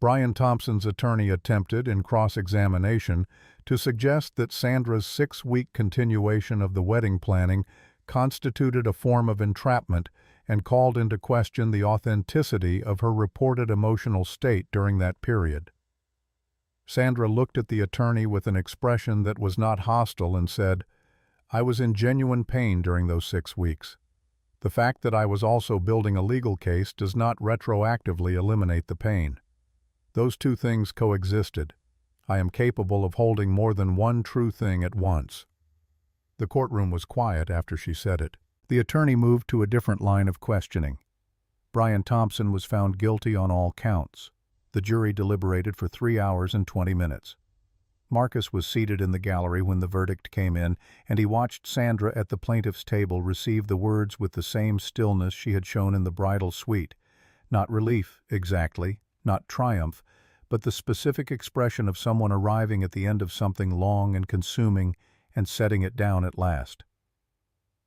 Brian Thompson's attorney attempted, in cross-examination, to suggest that Sandra's 6-week continuation of the wedding planning constituted a form of entrapment and called into question the authenticity of her reported emotional state during that period. Sandra looked at the attorney with an expression that was not hostile and said, "I was in genuine pain during those 6 weeks. The fact that I was also building a legal case does not retroactively eliminate the pain. Those two things coexisted. I am capable of holding more than one true thing at once." The courtroom was quiet after she said it. The attorney moved to a different line of questioning. Brian Thompson was found guilty on all counts. The jury deliberated for 3 hours and 20 minutes. Marcus was seated in the gallery when the verdict came in, and he watched Sandra at the plaintiff's table receive the words with the same stillness she had shown in the bridal suite. Not relief, exactly, not triumph, but the specific expression of someone arriving at the end of something long and consuming and setting it down at last.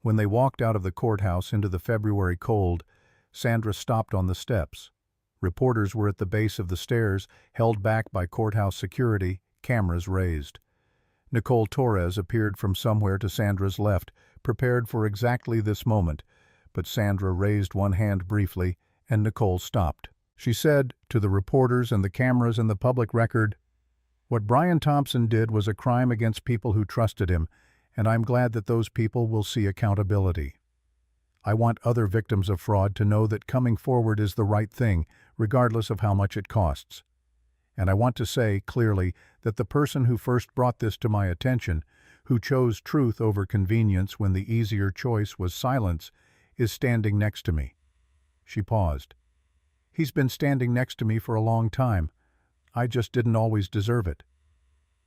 When they walked out of the courthouse into the February cold, Sandra stopped on the steps. Reporters were at the base of the stairs, held back by courthouse security, cameras raised. Nicole Torres appeared from somewhere to Sandra's left, prepared for exactly this moment, but Sandra raised one hand briefly, and Nicole stopped. She said, to the reporters and the cameras and the public record, "What Brian Thompson did was a crime against people who trusted him, and I'm glad that those people will see accountability. I want other victims of fraud to know that coming forward is the right thing, regardless of how much it costs. And I want to say, clearly, that the person who first brought this to my attention, who chose truth over convenience when the easier choice was silence, is standing next to me." She paused. "He's been standing next to me for a long time. I just didn't always deserve it."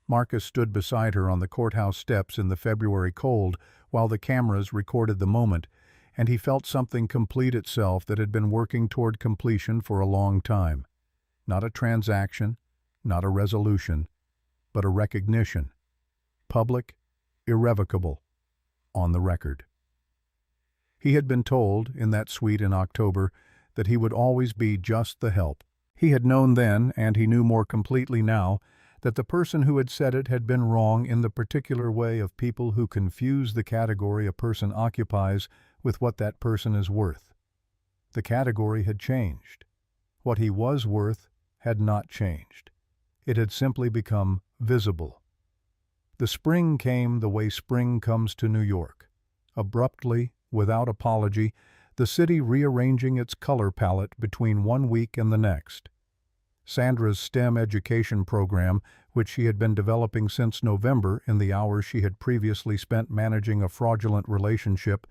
Marcus stood beside her on the courthouse steps in the February cold while the cameras recorded the moment, and he felt something complete itself that had been working toward completion for a long time. Not a transaction, not a resolution, but a recognition. Public, irrevocable, on the record. He had been told, in that suite in October, that he would always be just the help. He had known then, and he knew more completely now, that the person who had said it had been wrong in the particular way of people who confuse the category a person occupies with what that person is worth. The category had changed. What he was worth had not changed. It had simply become visible. The spring came the way spring comes to New York. Abruptly, without apology, the city rearranging its color palette between one week and the next. Sandra's STEM education program, which she had been developing since November in the hours she had previously spent managing a fraudulent relationship,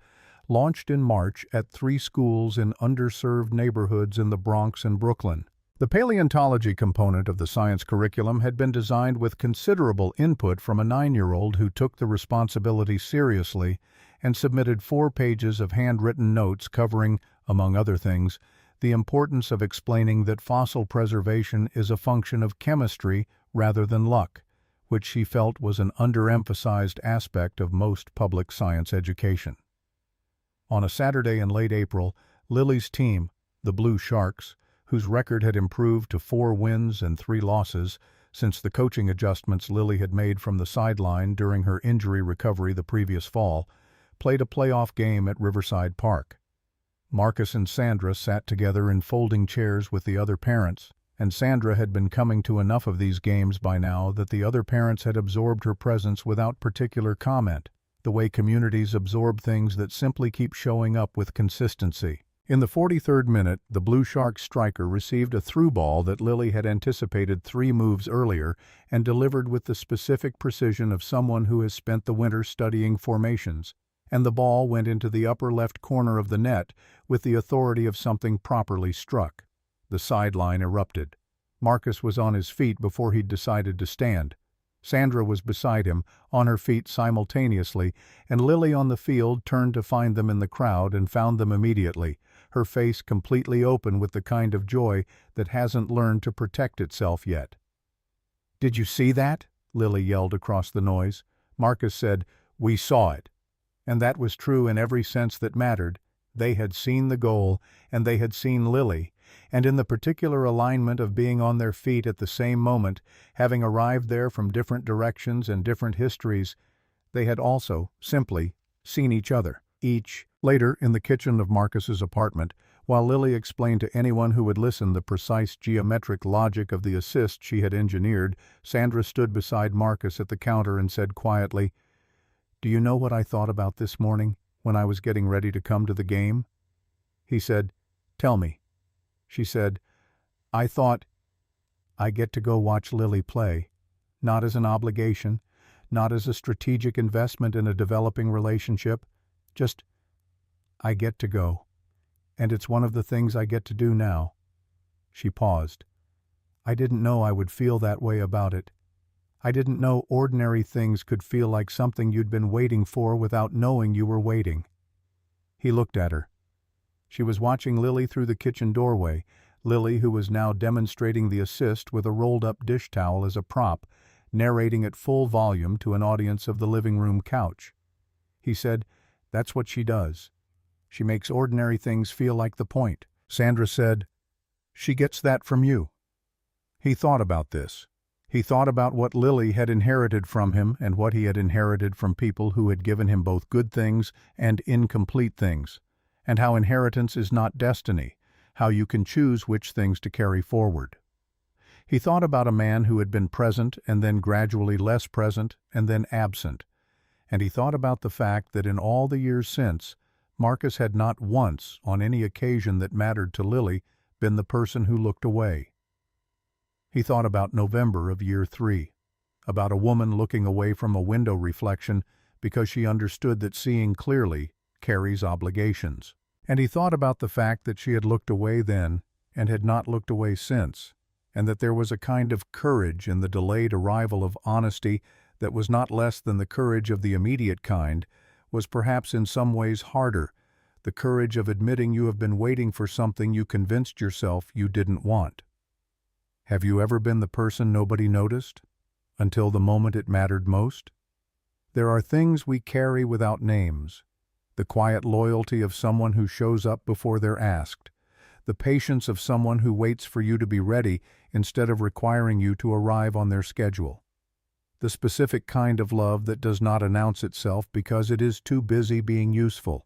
launched in March at 3 schools in underserved neighborhoods in the Bronx and Brooklyn. The paleontology component of the science curriculum had been designed with considerable input from a 9-year-old who took the responsibility seriously and submitted 4 pages of handwritten notes covering, among other things, the importance of explaining that fossil preservation is a function of chemistry rather than luck, which she felt was an underemphasized aspect of most public science education. On a Saturday in late April, Lily's team, the Blue Sharks, whose record had improved to 4 wins and 3 losses since the coaching adjustments Lily had made from the sideline during her injury recovery the previous fall, played a playoff game at Riverside Park. Marcus and Sandra sat together in folding chairs with the other parents, and Sandra had been coming to enough of these games by now that the other parents had absorbed her presence without particular comment, the way communities absorb things that simply keep showing up with consistency. In the 43rd minute, the Blue Sharks striker received a through ball that Lily had anticipated 3 moves earlier and delivered with the specific precision of someone who has spent the winter studying formations, and the ball went into the upper left corner of the net with the authority of something properly struck. The sideline erupted. Marcus was on his feet before he'd decided to stand. Sandra was beside him, on her feet simultaneously, and Lily on the field turned to find them in the crowd and found them immediately, her face completely open with the kind of joy that hasn't learned to protect itself yet. "Did you see that?" Lily yelled across the noise. Marcus said, "We saw it." And that was true in every sense that mattered. They had seen the goal, and they had seen Lily, and in the particular alignment of being on their feet at the same moment, having arrived there from different directions and different histories, they had also, simply, seen each other. Later, in the kitchen of Marcus's apartment, while Lily explained to anyone who would listen the precise geometric logic of the assist she had engineered, Sandra stood beside Marcus at the counter and said quietly, "Do you know what I thought about this morning when I was getting ready to come to the game?" He said, "Tell me." She said, "I thought, I get to go watch Lily play, not as an obligation, not as a strategic investment in a developing relationship, just, I get to go. And it's one of the things I get to do now." She paused. "I didn't know I would feel that way about it. I didn't know ordinary things could feel like something you'd been waiting for without knowing you were waiting." He looked at her. She was watching Lily through the kitchen doorway, Lily who was now demonstrating the assist with a rolled-up dish towel as a prop, narrating at full volume to an audience of the living room couch. He said, "That's what she does. She makes ordinary things feel like the point." Sandra said, "She gets that from you." He thought about this. He thought about what Lily had inherited from him and what he had inherited from people who had given him both good things and incomplete things, and how inheritance is not destiny, how you can choose which things to carry forward. He thought about a man who had been present and then gradually less present and then absent, and he thought about the fact that in all the years since, Marcus had not once, on any occasion that mattered to Lily, been the person who looked away. He thought about November of year 3, about a woman looking away from a window reflection because she understood that seeing clearly carries obligations. And he thought about the fact that she had looked away then and had not looked away since, and that there was a kind of courage in the delayed arrival of honesty that was not less than the courage of the immediate kind, was perhaps in some ways harder, the courage of admitting you have been waiting for something you convinced yourself you didn't want. Have you ever been the person nobody noticed, until the moment it mattered most? There are things we carry without names, the quiet loyalty of someone who shows up before they're asked, the patience of someone who waits for you to be ready instead of requiring you to arrive on their schedule. The specific kind of love that does not announce itself because it is too busy being useful.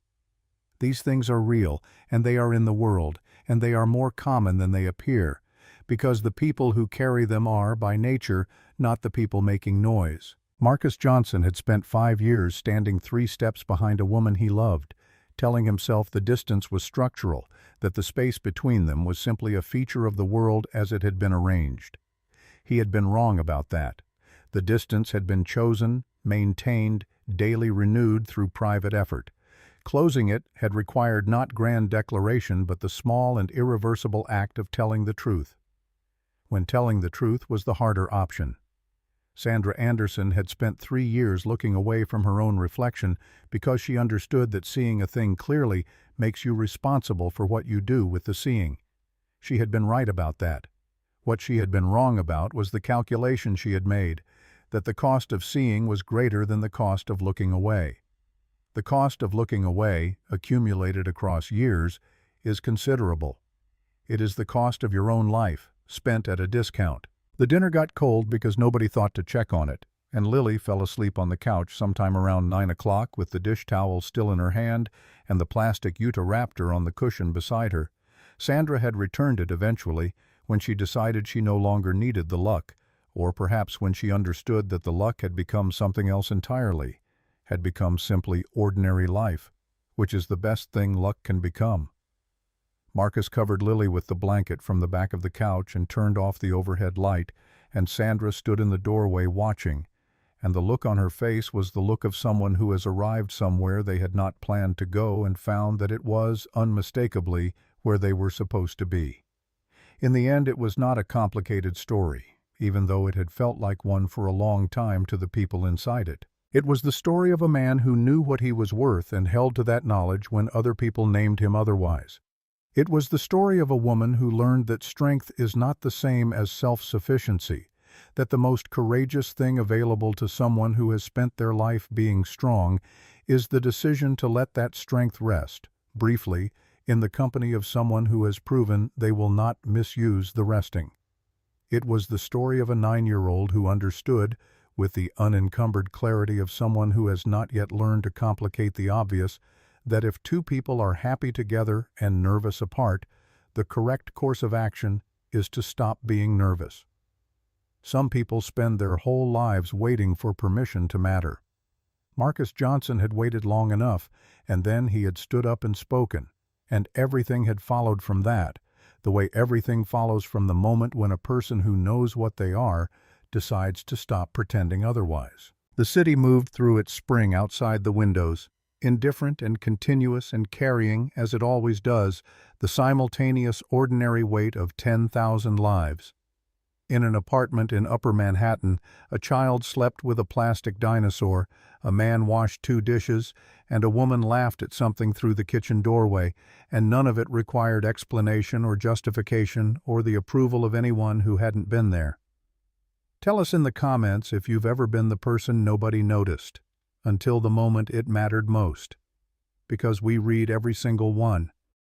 These things are real, and they are in the world, and they are more common than they appear, because the people who carry them are, by nature, not the people making noise. Marcus Johnson had spent 5 years standing 3 steps behind a woman he loved, telling himself the distance was structural, that the space between them was simply a feature of the world as it had been arranged. He had been wrong about that. The distance had been chosen, maintained, daily renewed through private effort. Closing it had required not grand declaration but the small and irreversible act of telling the truth. When telling the truth was the harder option. Sandra Anderson had spent 3 years looking away from her own reflection because she understood that seeing a thing clearly makes you responsible for what you do with the seeing. She had been right about that. What she had been wrong about was the calculation she had made, that the cost of seeing was greater than the cost of looking away. The cost of looking away, accumulated across years, is considerable. It is the cost of your own life, spent at a discount. The dinner got cold because nobody thought to check on it, and Lily fell asleep on the couch sometime around 9 o'clock with the dish towel still in her hand and the plastic Utaraptor on the cushion beside her. Sandra had returned it eventually when she decided she no longer needed the luck, or perhaps when she understood that the luck had become something else entirely, had become simply ordinary life, which is the best thing luck can become. Marcus covered Lily with the blanket from the back of the couch and turned off the overhead light, and Sandra stood in the doorway watching, and the look on her face was the look of someone who has arrived somewhere they had not planned to go and found that it was, unmistakably, where they were supposed to be. In the end, it was not a complicated story, even though it had felt like one for a long time to the people inside it. It was the story of a man who knew what he was worth and held to that knowledge when other people named him otherwise. It was the story of a woman who learned that strength is not the same as self-sufficiency, that the most courageous thing available to someone who has spent their life being strong is the decision to let that strength rest, briefly, in the company of someone who has proven they will not misuse the resting. It was the story of a 9-year-old who understood, with the unencumbered clarity of someone who has not yet learned to complicate the obvious, that if two people are happy together and nervous apart, the correct course of action is to stop being nervous. Some people spend their whole lives waiting for permission to matter. Marcus Johnson had waited long enough, and then he had stood up and spoken, and everything had followed from that, the way everything follows from the moment when a person who knows what they are decides to stop pretending otherwise. The city moved through its spring outside the windows, indifferent and continuous and carrying, as it always does, the simultaneous ordinary weight of 10,000 lives. In an apartment in Upper Manhattan, a child slept with a plastic dinosaur, a man washed 2 dishes, and a woman laughed at something through the kitchen doorway, and none of it required explanation or justification or the approval of anyone who hadn't been there. Tell us in the comments if you've ever been the person nobody noticed, until the moment it mattered most. Because we read every single one.